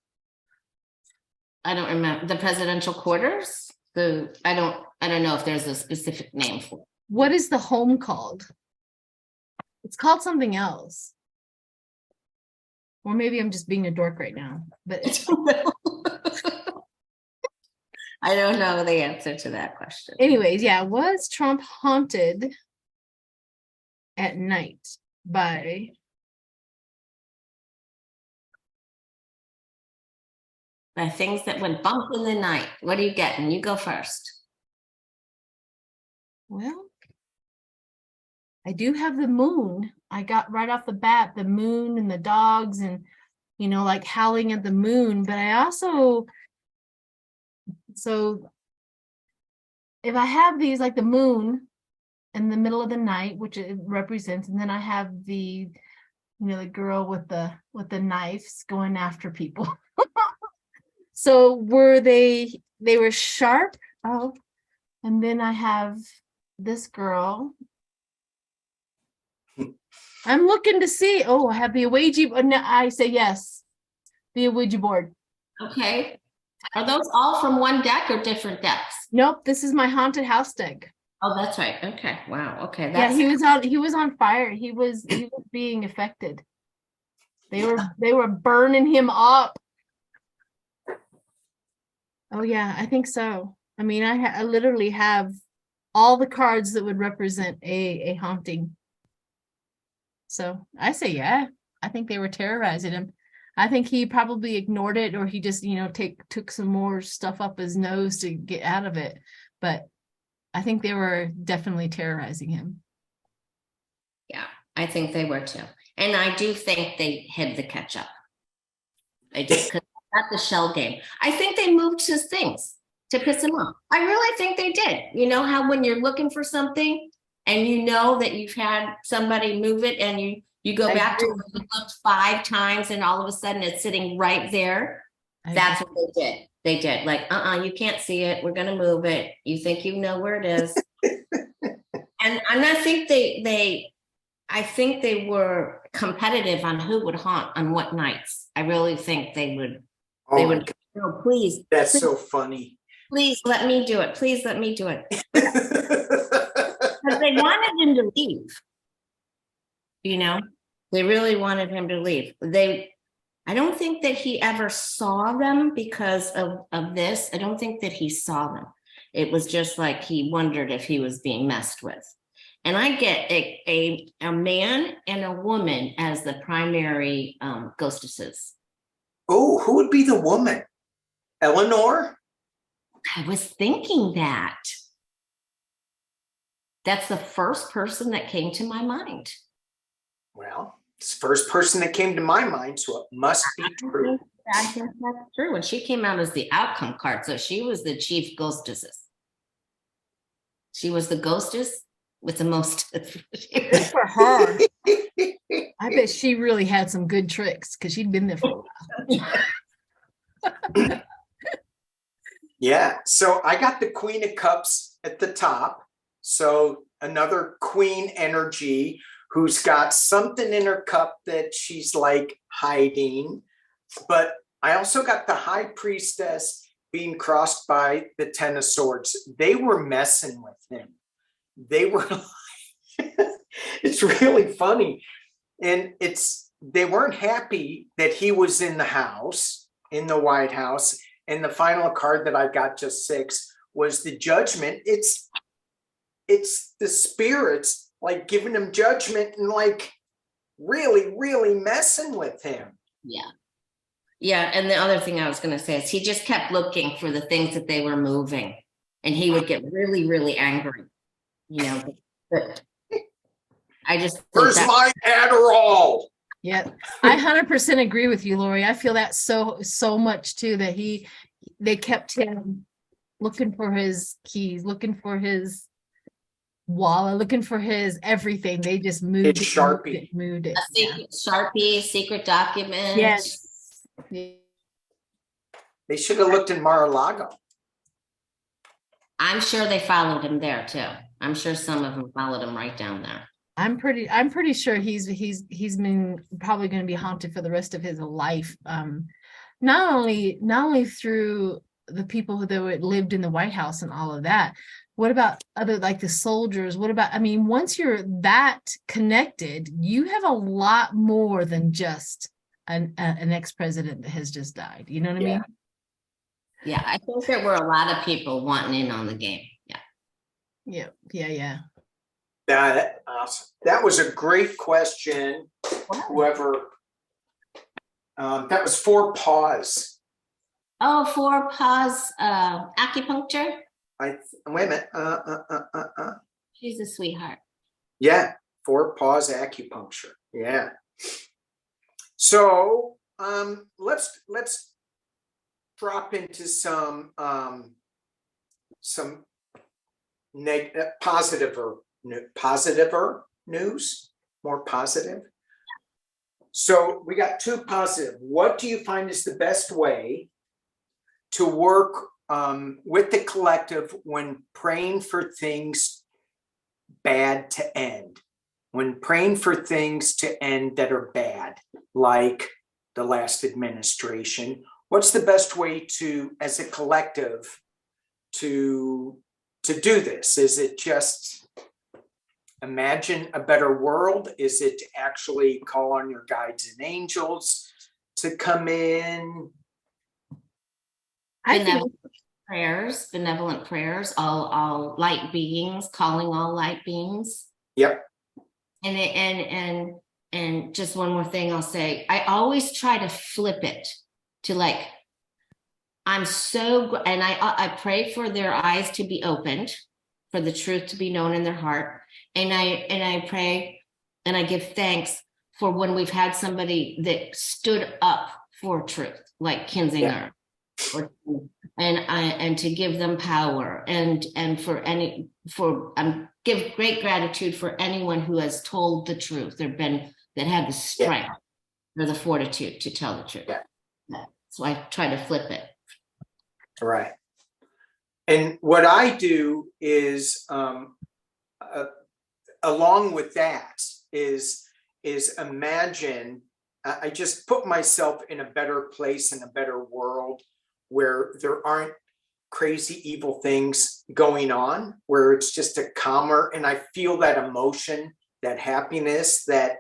I don't remember. The presidential quarters? So I don't know if there's a specific name for it. What is the home called? It's called something else. Or maybe I'm just being a dork right now, but I don't know the answer to that question. anyways, yeah, was Trump haunted at night by Things that went bump in the night. What are you getting? You go first. well, I do have the moon. I got right off the bat the moon and the dogs and like howling at the moon, but I also so if I have these like the moon in the middle of the night, which it represents, and then I have the the girl with the knives going after people. So were they were sharp? Oh, and then I have this girl. I'm looking to see. Oh, I have the Ouija. No, I say yes. The Ouija board. Okay. Are those all from one deck or different decks? Nope, this is my haunted house deck. Oh, that's right. Okay. Wow. Okay. Yeah, That's he was on fire. He was being affected. They were burning him up. Oh yeah, I think so. I mean, I literally have all the cards that would represent a haunting. So I say, yeah, I think they were terrorizing him. I think he probably ignored it, or he just, took some more stuff up his nose to get out of it. But I think they were definitely terrorizing him. Yeah, I think they were too. And I do think they hid the ketchup. I do, because at the shell game. I think they moved his things to piss him off. I really think they did. You know how when you're looking for something and you know that you've had somebody move it and you go back to where you looked 5 times and all of a sudden it's sitting right there. That's what they did. They did like, you can't see it. We're going to move it. You think you know where it is. and I think I think they were competitive on who would haunt on what nights. I really think they would. They would. Oh, please. That's please, so funny. Please let me do it. Please let me do it. Because they wanted him to leave. They really wanted him to leave. I don't think that he ever saw them because of this. I don't think that he saw them. It was just like he wondered if he was being messed with. And I get a man and a woman as the primary ghostesses. Oh, who would be the woman? Eleanor? I was thinking that. That's the first person that came to my mind. Well, it's the first person that came to my mind, so it must be true. I think that's true. And she came out as the outcome card. So she was the chief ghostess. She was the ghostess with the most. Good for her. I bet she really had some good tricks because she'd been there for a while. Yeah, so I got the Queen of Cups at the top. So another queen energy who's got something in her cup that she's like hiding. But I also got the High Priestess being crossed by the Ten of Swords. They were messing with him. They were like, it's really funny. And they weren't happy that he was in the house, in the White House. And the final card that I got, just 6, was the Judgment. It's the spirits like giving him judgment and like really, really messing with him. Yeah. Yeah. And the other thing I was going to say is he just kept looking for the things that they were moving and he would get really, really angry. But I just. Where's my Adderall? Yeah, I 100% agree with you, Lori. I feel that so much too, that they kept him looking for his keys, looking for his wallet, looking for his everything. They just moved It's Sharpie. moved it. A secret Sharpie, secret document. Yes. They should have looked in Mar-a-Lago. I'm sure they followed him there too. I'm sure some of them followed him right down there. I'm pretty sure he's been probably going to be haunted for the rest of his life. Not only through the people that lived in the White House and all of that. What about other, like the soldiers? What about, I mean, once you're that connected, you have a lot more than just an ex-president that has just died. You know what I mean? Yeah, I think there were a lot of people wanting in on the game. Yeah. Yeah. That was a great question. Whoever, that was 4 paws. Oh, 4 paws acupuncture. Wait a minute. She's a sweetheart. Yeah, 4 paws acupuncture. Yeah. So let's drop into some positiver news, more positive. So we got 2 positive. What do you find is the best way to work with the collective when praying for things bad to end? When praying for things to end that are bad, like the last administration, what's the best way to, as a collective, to do this? Is it just imagine a better world? Is it to actually call on your guides and angels to come in? Benevolent prayers, all light beings, calling all light beings. Yep. And just one more thing I'll say, I always try to flip it to like, I'm so, and I pray for their eyes to be opened, for the truth to be known in their heart. And I pray and I give thanks for when we've had somebody that stood up for truth, like Kinzinger, and to give them power and give great gratitude for anyone who has told the truth. That had the strength or the fortitude to tell the truth. Yeah. So I try to flip it. Right. And what I do is, along with that, is imagine, I just put myself in a better place, in a better world where there aren't crazy evil things going on, where it's just a calmer, and I feel that emotion, that happiness that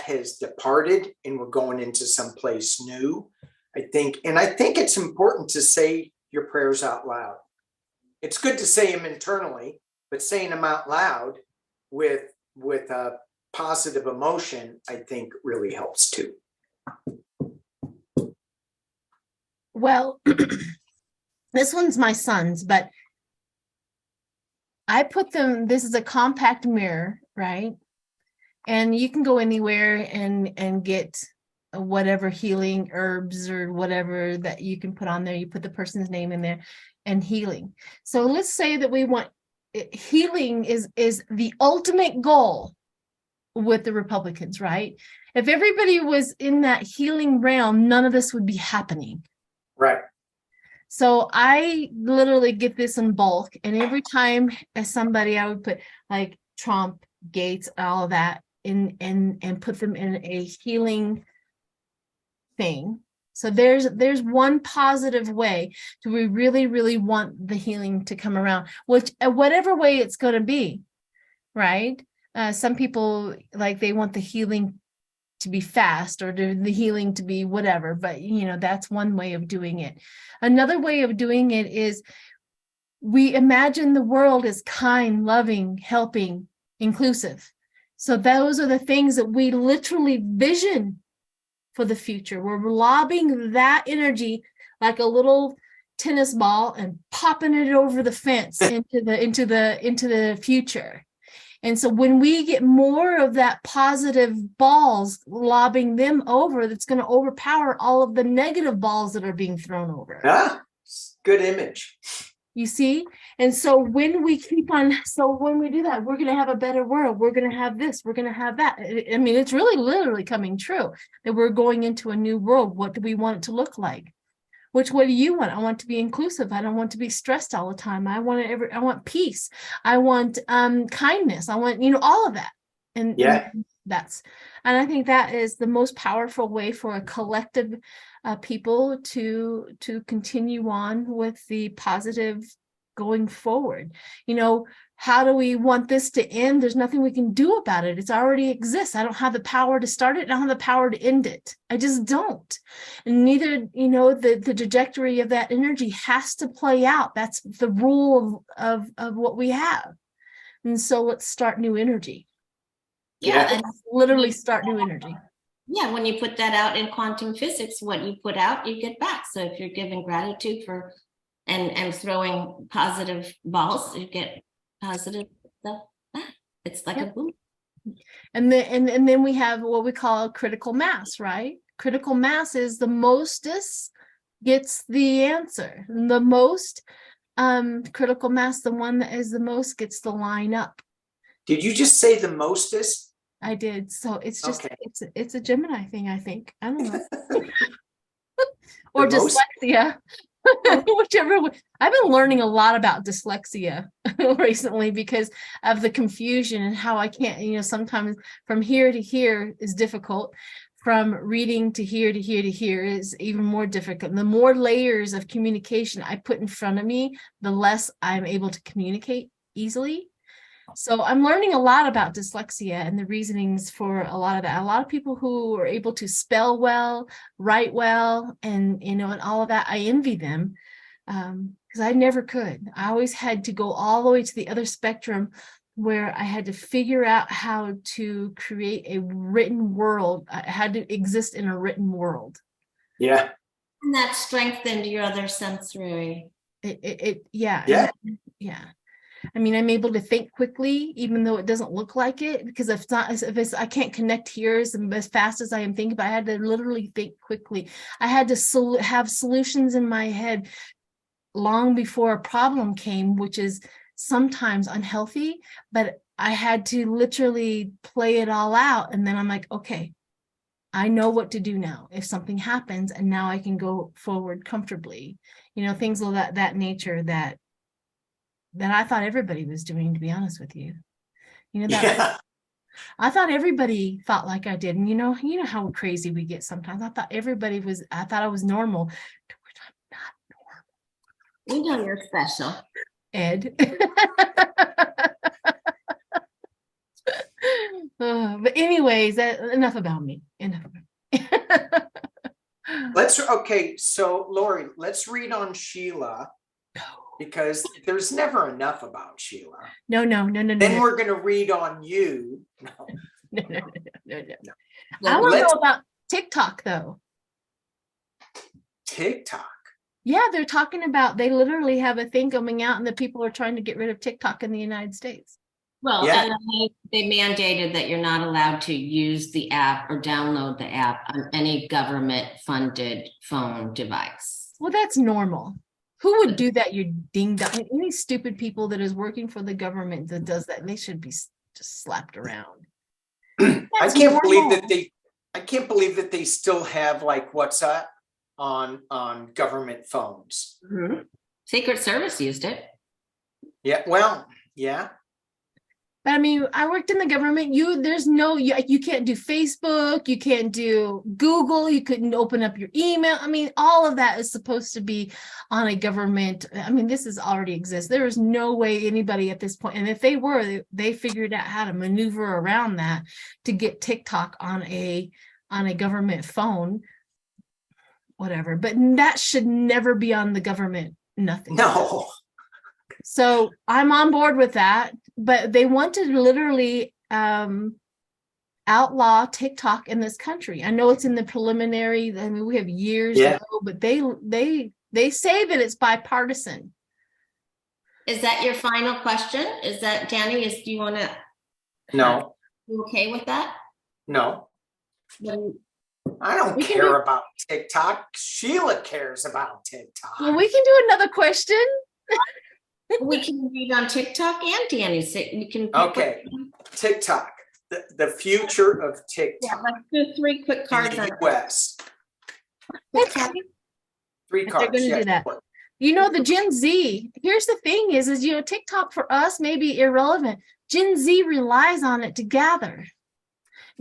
has departed, and we're going into some place new. I think it's important to say your prayers out loud. It's good to say them internally, but saying them out loud with a positive emotion, I think really helps too. Well, this one's my son's, but I put them, this is a compact mirror, right? And you can go anywhere and get whatever healing herbs or whatever that you can put on there. You put the person's name in there and healing. So let's say that we want healing is the ultimate goal with the Republicans, right? If everybody was in that healing realm, none of this would be happening. Right. So I literally get this in bulk, and every time as somebody, I would put like Trump, Gates, all of that in and put them in a healing thing. So there's one positive way to we really want the healing to come around, which whatever way it's going to be, right? Some people like they want the healing to be fast or the healing to be whatever, but that's one way of doing it. Another way of doing it is we imagine the world as kind, loving, helping, inclusive. So those are the things that we literally vision for the future. We're lobbing that energy like a little tennis ball and popping it over the fence into the future. And so when we get more of that positive balls, lobbing them over, that's going to overpower all of the negative balls that are being thrown over. Ah, good image. You see? And so when we do that, we're going to have a better world. We're going to have this, we're going to have that. I mean, it's really literally coming true that we're going into a new world. What do we want it to look like? Which way do you want? I want to be inclusive. I don't want to be stressed all the time. I want peace. I want kindness. I want, all of that. And And I think that is the most powerful way for a collective people to continue on with the positive going forward. How do we want this to end? There's nothing we can do about it. It's already exists. I don't have the power to start it. I don't have the power to end it. I just don't. And neither, the trajectory of that energy has to play out. That's the rule of what we have. And so let's start new energy. Yeah, And literally start new energy. Yeah, when you put that out in quantum physics, what you put out, you get back. So if you're giving gratitude for and throwing positive balls, you get positive stuff back. It's like a boom. And then we have what we call critical mass, right? Critical mass is the mostest gets the answer. And the most critical mass, the one that is the most, gets the line up. Did you just say the mostest? I did. So it's just Okay. it's a Gemini thing, I think. I don't know. Or The most? dyslexia. Whichever one. I've been learning a lot about dyslexia recently because of the confusion and how I can't, sometimes from here to here is difficult. From reading to here to here to here is even more difficult. And the more layers of communication I put in front of me, the less I'm able to communicate easily. So I'm learning a lot about dyslexia and the reasonings for a lot of that. A lot of people who are able to spell well, write well, and and all of that, I envy them because I never could. I always had to go all the way to the other spectrum where I had to figure out how to create a written world. I had to exist in a written world. Yeah. And that strengthened your other sensory. Yeah. I mean, I'm able to think quickly, even though it doesn't look like it, because I can't connect here as fast as I am thinking, but I had to literally think quickly. I had to have solutions in my head long before a problem came, which is sometimes unhealthy, but I had to literally play it all out. And then I'm like, okay, I know what to do now if something happens, and now I can go forward comfortably. Things of that nature that I thought everybody was doing, to be honest with you. I thought everybody thought like I did. And you know how crazy we get sometimes. I thought I was normal. We know you're special. Ed. But anyways, enough about me. Okay, so Lori, let's read on Sheila. Because there's never enough about Sheila. No. Then we're going to read on you. No. I want to know about TikTok, though. TikTok? Yeah, they're talking about, they literally have a thing coming out and the people are trying to get rid of TikTok in the United States. Well, yeah. And they mandated that you're not allowed to use the app or download the app on any government-funded phone device. Well, that's normal. Who would do that? You ding dong. Any stupid people that is working for the government that does that, they should be just slapped around. I can't believe that they still have like WhatsApp on government phones. Mm-hmm. Secret Service used it. Yeah, well, yeah. But I mean, I worked in the government. You can't do Facebook, you can't do Google, you couldn't open up your email. I mean, all of that is supposed to be on a government. I mean, this is already exists. There is no way anybody at this point, and if they were, they figured out how to maneuver around that to get TikTok on a government phone, whatever. But that should never be on the government. Nothing. No. So I'm on board with that, but they want to literally outlaw TikTok in this country. I know it's in the preliminary. I mean, we have years to go, but they say that it's bipartisan. Is that your final question? Is that, Danny, do you want to? No. You okay with that? No. Then I don't care about TikTok. Sheila cares about TikTok. Well, we can do another question. we can read on TikTok and Danny. So you can. Okay, TikTok, the future of TikTok. Yeah, let's do 3 quick cards in the US. Okay. 3 cards. They're going to do that. The Gen Z, here's the thing is TikTok for us may be irrelevant. Gen Z relies on it to gather.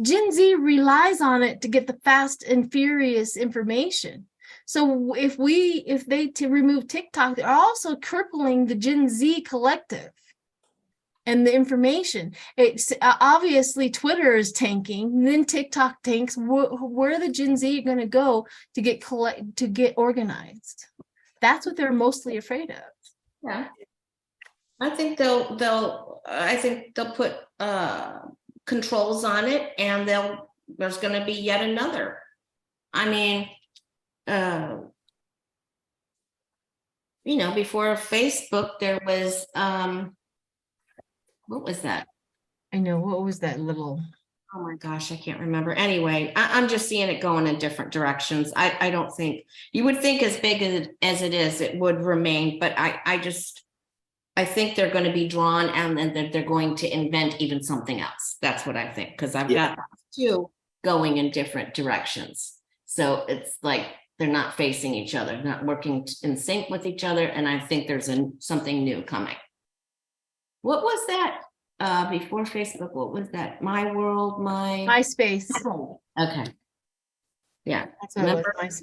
Gen Z relies on it to get the fast and furious information. So if they to remove TikTok, they're also crippling the Gen Z collective and the information. It's obviously Twitter is tanking, then TikTok tanks. Where are the Gen Z going to go to get organized? That's what they're mostly afraid of. Yeah. I think they'll put controls on it, and there's going to be yet another. I mean, before Facebook, there was what was that? I know, what was that little? Oh my gosh, I can't remember. Anyway, I'm just seeing it going in different directions. I don't think you would think as big as it is, it would remain, but I think they're going to be drawn, and then they're going to invent even something else. That's what I think, because I've got two going in different directions. So it's like they're not facing each other, not working in sync with each other. And I think there's something new coming. What was that before Facebook? What was that? My World, MySpace. Okay. Yeah. That's what it was.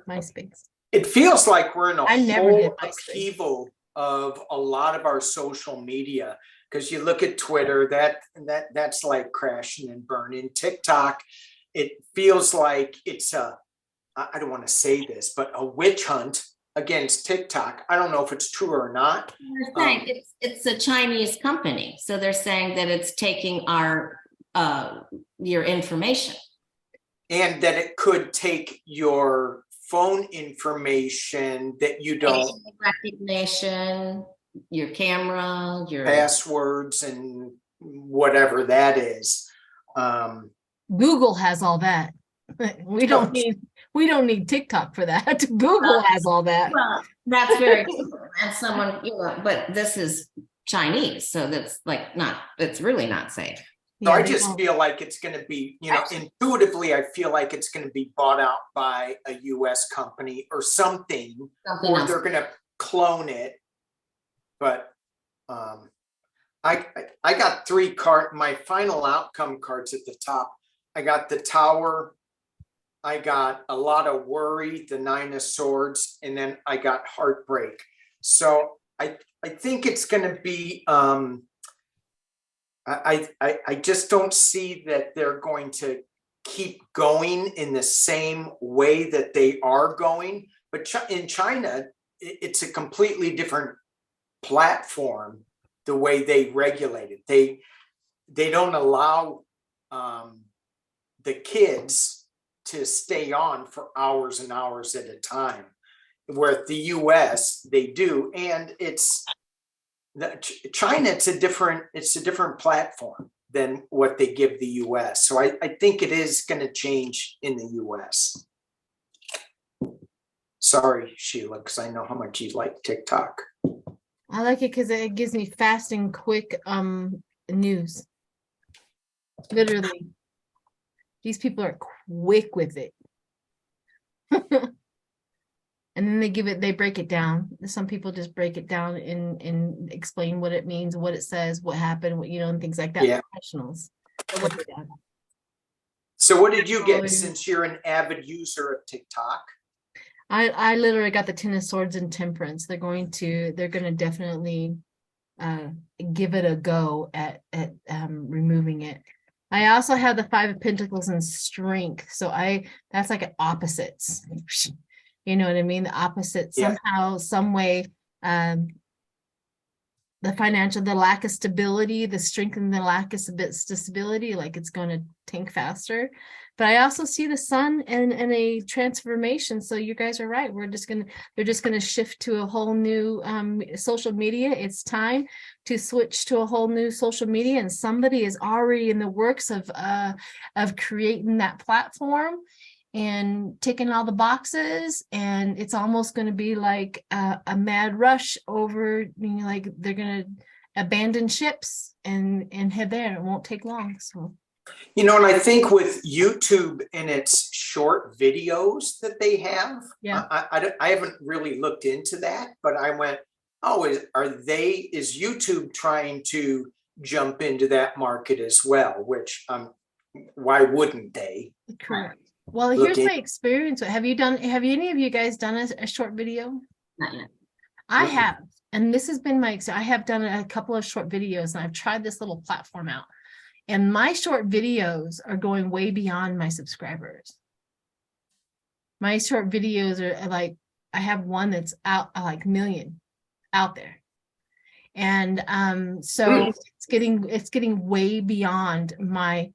MySpace. It feels like we're in a never did whole MySpace. upheaval of a lot of our social media, because you look at Twitter, that's like crashing and burning. TikTok, it feels like it's I don't want to say this, but a witch hunt against TikTok. I don't know if it's true or not. They're saying it's a Chinese company, so they're saying that it's taking your information, and that it could take your phone information that you don't recognition, your camera, your passwords, and whatever that is. Google has all that. We don't need TikTok for that. Google has all that. Well, that's very true. And someone, but this is Chinese, so that's it's really not safe. So I just feel like it's going to be, intuitively, I feel like it's going to be bought out by a US company or something or else. They're going to clone it. But I got my final outcome cards at the top. I got the Tower. I got a lot of worry, the Nine of Swords, and then I got Heartbreak. So I think it's going to be, I just don't see that they're going to keep going in the same way that they are going. But in China, it's a completely different platform, the way they regulate it. They don't allow the kids to stay on for hours and hours at a time, where the US they do. And China, it's a different platform than what they give the US. So I think it is going to change in the US. Sorry, Sheila, because I know how much you like TikTok. I like it because it gives me fast and quick news. Literally. These people are quick with it. And then they break it down. Some people just break it down and explain what it means, what it says, what happened, and things like that. Yeah. Professionals. So what did you get, since you're an avid user of TikTok? I literally got the Ten of Swords and Temperance. They're going to definitely give it a go at removing it. I also have the Five of Pentacles and Strength. So that's like opposites. You know what I mean? The opposite, somehow, some way, the lack of stability, the strength and the lack of stability, like it's going to tank faster. But I also see the Sun and a transformation. So you guys are right. They're just gonna shift to a whole new social media. It's time to switch to a whole new social media, and somebody is already in the works of creating that platform and ticking all the boxes, and it's almost going to be like a mad rush over, like they're going to abandon ships and head there. It won't take long. So, and I think with YouTube and its short videos that they have, I haven't really looked into that, but I went, is YouTube trying to jump into that market as well, which I'm why wouldn't they? Correct. Well, Look here's in- my experience. Have any of you guys done a short video? Not yet. I Mm-mm. have, and this has been I have done a couple of short videos, and I've tried this little platform out. And my short videos are going way beyond my subscribers. My short videos are like, I have one that's out like million out there. And so it's getting way beyond my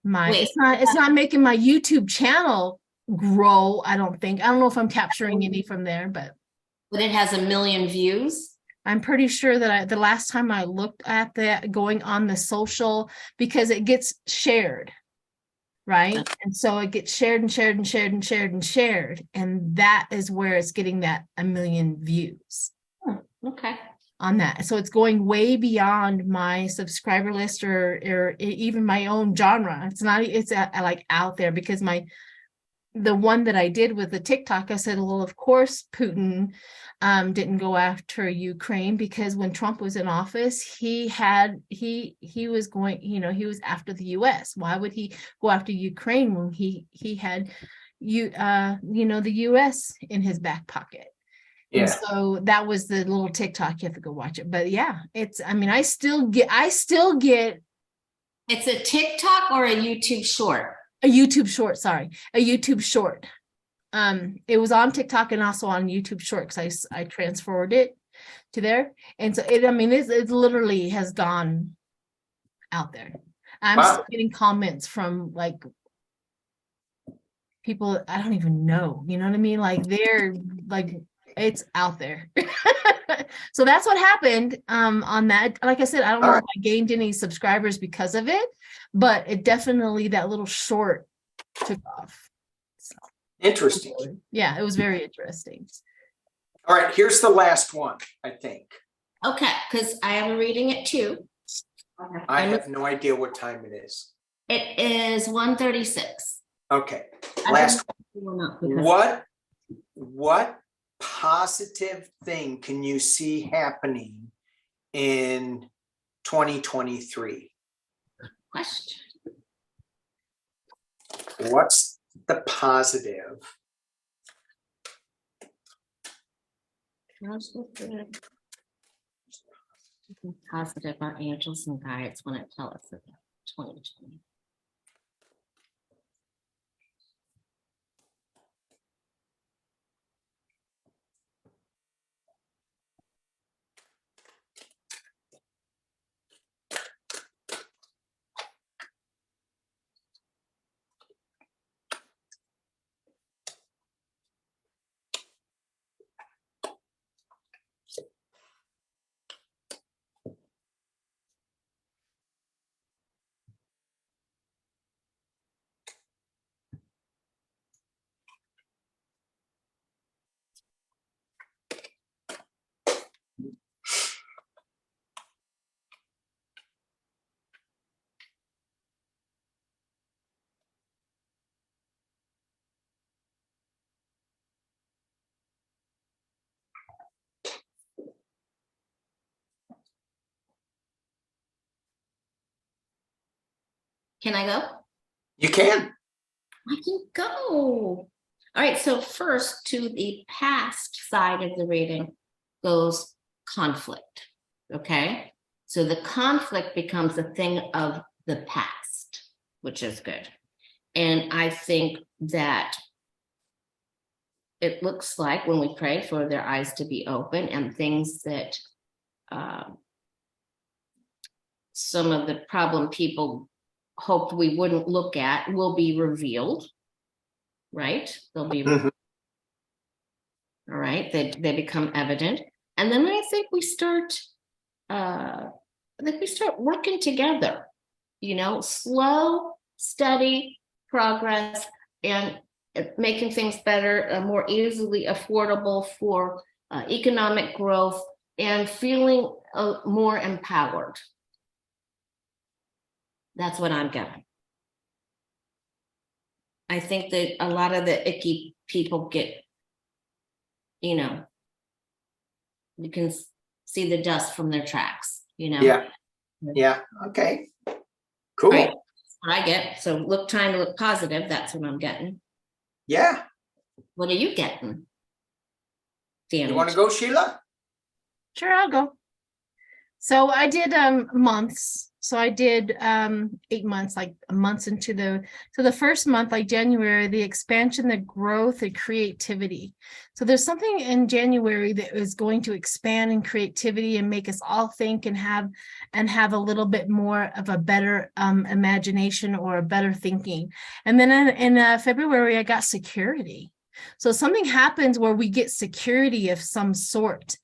Wait. it's not making my YouTube channel grow, I don't know if I'm capturing any from there, but it has 1 million views. I'm pretty sure that the last time I looked at that, going on the social, because it gets shared, right? And so it gets shared and shared and shared and shared and shared. And that is where it's getting that 1 million views Okay. on that. So it's going way beyond my subscriber list or even my own genre. It's not, it's like out there, because the one that I did with the TikTok, I said, well, of course, Putin didn't go after Ukraine, because when Trump was in office, he was going, he was after the US. Why would he go after Ukraine when he had the US in his back pocket? Yeah. And so that was the little TikTok. You have to go watch it. But yeah, I still get It's a TikTok or a YouTube short? a YouTube short, a YouTube short. It was on TikTok and also on YouTube short, because I transferred it to there. And so it literally has gone out there. I'm still getting comments from like people I don't even know, you know what I mean? Like they're like, it's out there. So that's what happened on that. Like I said, I don't know if I gained any subscribers because of it, but it definitely, that little short took off. So Interesting. yeah, it was very interesting. All right, here's the last one, I think. Okay, because I am reading it too. I have no idea what time it is. It is 1:36. Okay, last one. What positive thing can you see happening in 2023? Question. What's the positive? Positive, our angels and guides when it tells us about 2020. Can I go? You can. I can go. All right, so first, to the past side of the reading goes conflict, okay? So the conflict becomes a thing of the past, which is good. And I think that it looks like when we pray for their eyes to be open and things that some of the problem people hoped we wouldn't look at will be revealed, right? They'll be, all right, they become evident. And then I think we start working together, slow, steady progress, and making things better, more easily affordable for economic growth, and feeling more empowered. That's what I'm getting. I think that a lot of the icky people get, you can see the dust from their tracks, Yeah. Okay. Cool. Right. what I get. So trying to look positive. That's what I'm getting. Yeah. What are you getting, Danny? You want to go, Sheila? Sure, I'll go. So I did months. So I did 8 months, like months into the first month, like January, the expansion, the growth, the creativity. So there's something in January that is going to expand in creativity and make us all think and have a little bit more of a better imagination or a better thinking. And then in February, I got security. So something happens where we get security of some sort.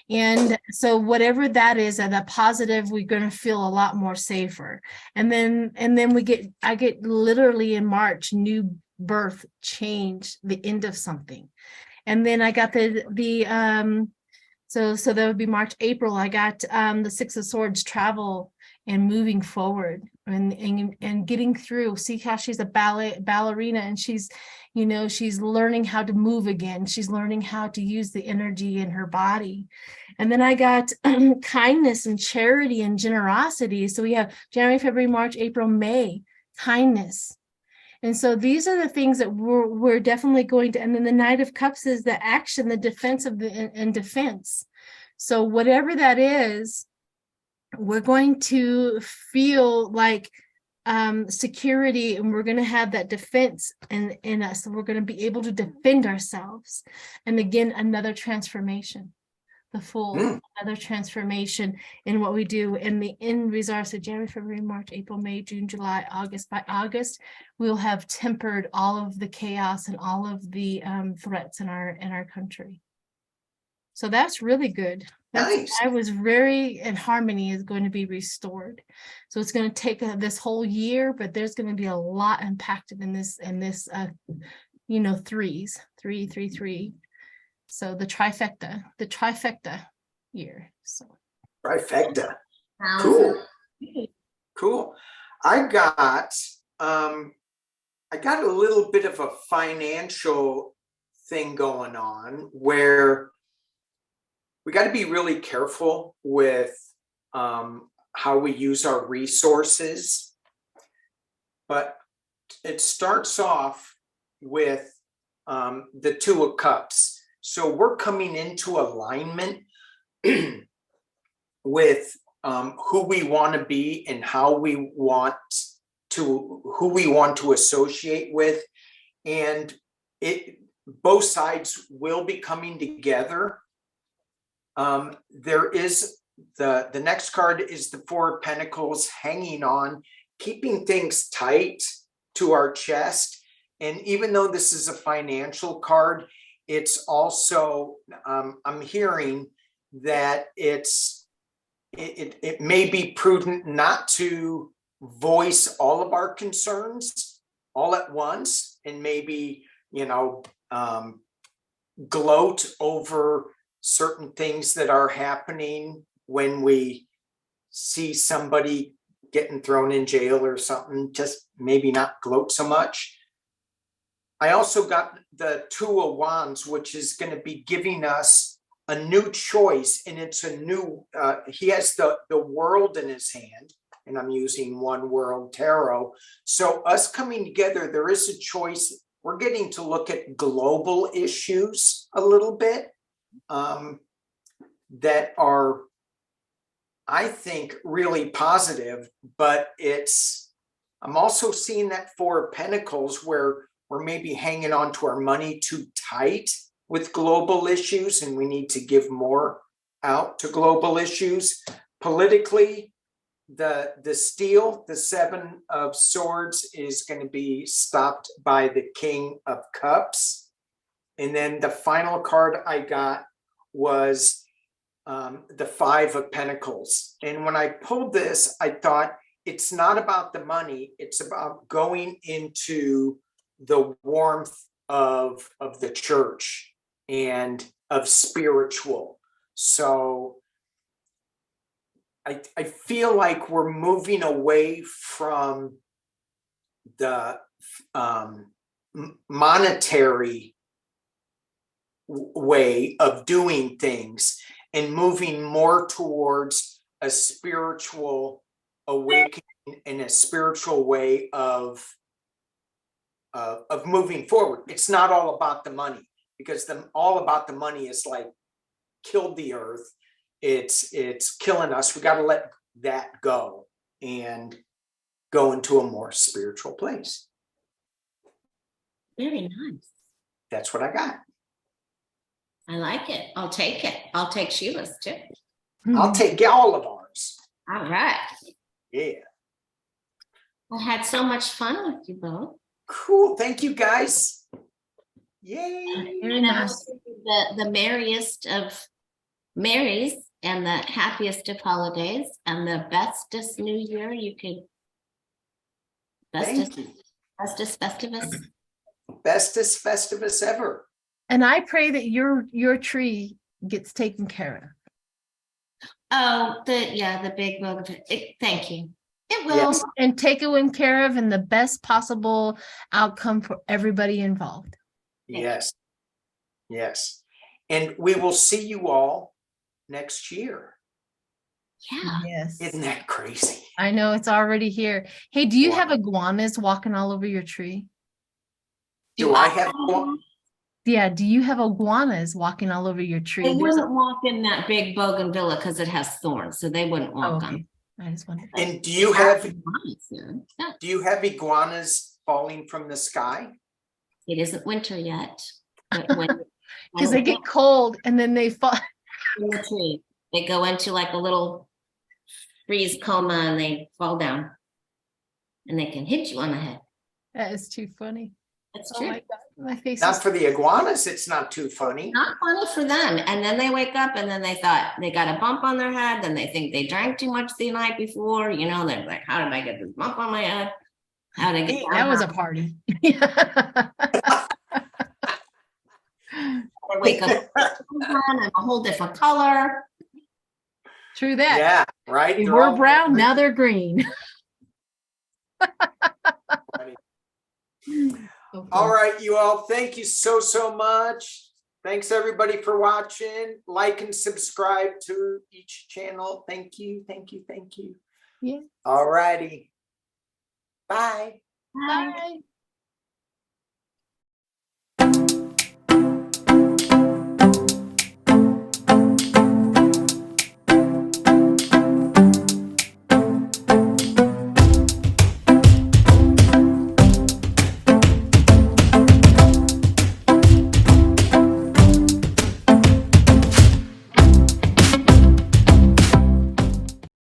And so whatever that is, at a positive, we're going to feel a lot more safer. And then I get literally in March, new birth, change, the end of something. And then I got so that would be March, April. I got the Six of Swords, travel and moving forward and getting through. See how she's a ballerina, and she's learning how to move again. She's learning how to use the energy in her body. And then I got kindness and charity and generosity. So we have January, February, March, April, May, kindness. And so these are the things that we're definitely going to. And then the Knight of Cups is the action, the defense and defense. So whatever that is, we're going to feel like security, and we're going to have that defense in us. We're going to be able to defend ourselves. And again, another transformation, the full, another transformation in what we do. And the end results of January, February, March, April, May, June, July, August. By August, we'll have tempered all of the chaos and all of the threats in our country. So that's really good. Nice. I was very, and harmony is going to be restored. So it's going to take this whole year, but there's going to be a lot impacted in this threes, 3, 3, 3. So the trifecta year. So Trifecta. Cool. I got a little bit of a financial thing going on where we got to be really careful with how we use our resources. But it starts off with the Two of Cups. So we're coming into alignment with who we want to be and who we want to associate with. And both sides will be coming together. There is the next card is the Four of Pentacles, hanging on, keeping things tight to our chest. And even though this is a financial card, it's also, I'm hearing that it may be prudent not to voice all of our concerns all at once, and maybe, gloat over certain things that are happening when we see somebody getting thrown in jail or something. Just maybe not gloat so much. I also got the Two of Wands, which is going to be giving us a new choice, and it's a new, he has the world in his hand, and I'm using One World Tarot. So us coming together, there is a choice. We're getting to look at global issues a little bit that are, I think, really positive, but I'm also seeing that Four of Pentacles where we're maybe hanging on to our money too tight with global issues, and we need to give more out to global issues. Politically, the Steel, the Seven of Swords, is going to be stopped by the King of Cups. And then the final card I got was the Five of Pentacles. And when I pulled this, I thought it's not about the money. It's about going into the warmth of the church and of spiritual. So I feel like we're moving away from the monetary way of doing things and moving more towards a spiritual awakening in a spiritual way of moving forward. It's not all about the money, because all about the money is like killed the earth. It's killing us. We got to let that go and go into a more spiritual place. Very nice. That's what I got. I like it. I'll take it. I'll take Sheila's too. I'll take all of ours. All right. Yeah. I had so much fun with you both. Cool. Thank you, guys. Yay. Very And I nice. wish you the merriest of Marys and the happiest of holidays and the bestest new year you could. Thank you. Bestest Festivus. Bestest Festivus ever. And I pray that your tree gets taken care of. Oh, the big bug. Thank you. It will. Yes. And taken care of in the best possible outcome for everybody involved. Yes. Yes. And we will see you all next year. Yeah. Yes. Isn't that crazy? I know, it's already here. Hey, do you Wow. have iguanas walking all over your tree? Do I have one? Yeah, do you have iguanas walking all over your tree? They There's wouldn't walk in that big bougainvillea because it has thorns, so they wouldn't Oh, walk okay. on. I just wondered. And do you have Yeah. iguanas falling from the sky? It isn't winter yet. But Because they get cold and then they fall. in the tree, they go into like a little freeze coma and they fall down, and they can hit you on the head. That is too funny. That's Oh true. my God, my face Not is. for the iguanas, it's not too funny. Not funny for them. And then they wake up and then they thought they got a bump on their head. Then they think they drank too much the night before. You know, they're like, how did I get this bump on my head? How did I get Hey, that was a party. I wake up and a whole different color. True that. Yeah, right. They They're were all brown, now they're green. funny. All right, you all. Thank you so much. Thanks everybody for watching. Like and subscribe to each channel. Thank you. Yeah. All righty. Bye. Bye. Bye.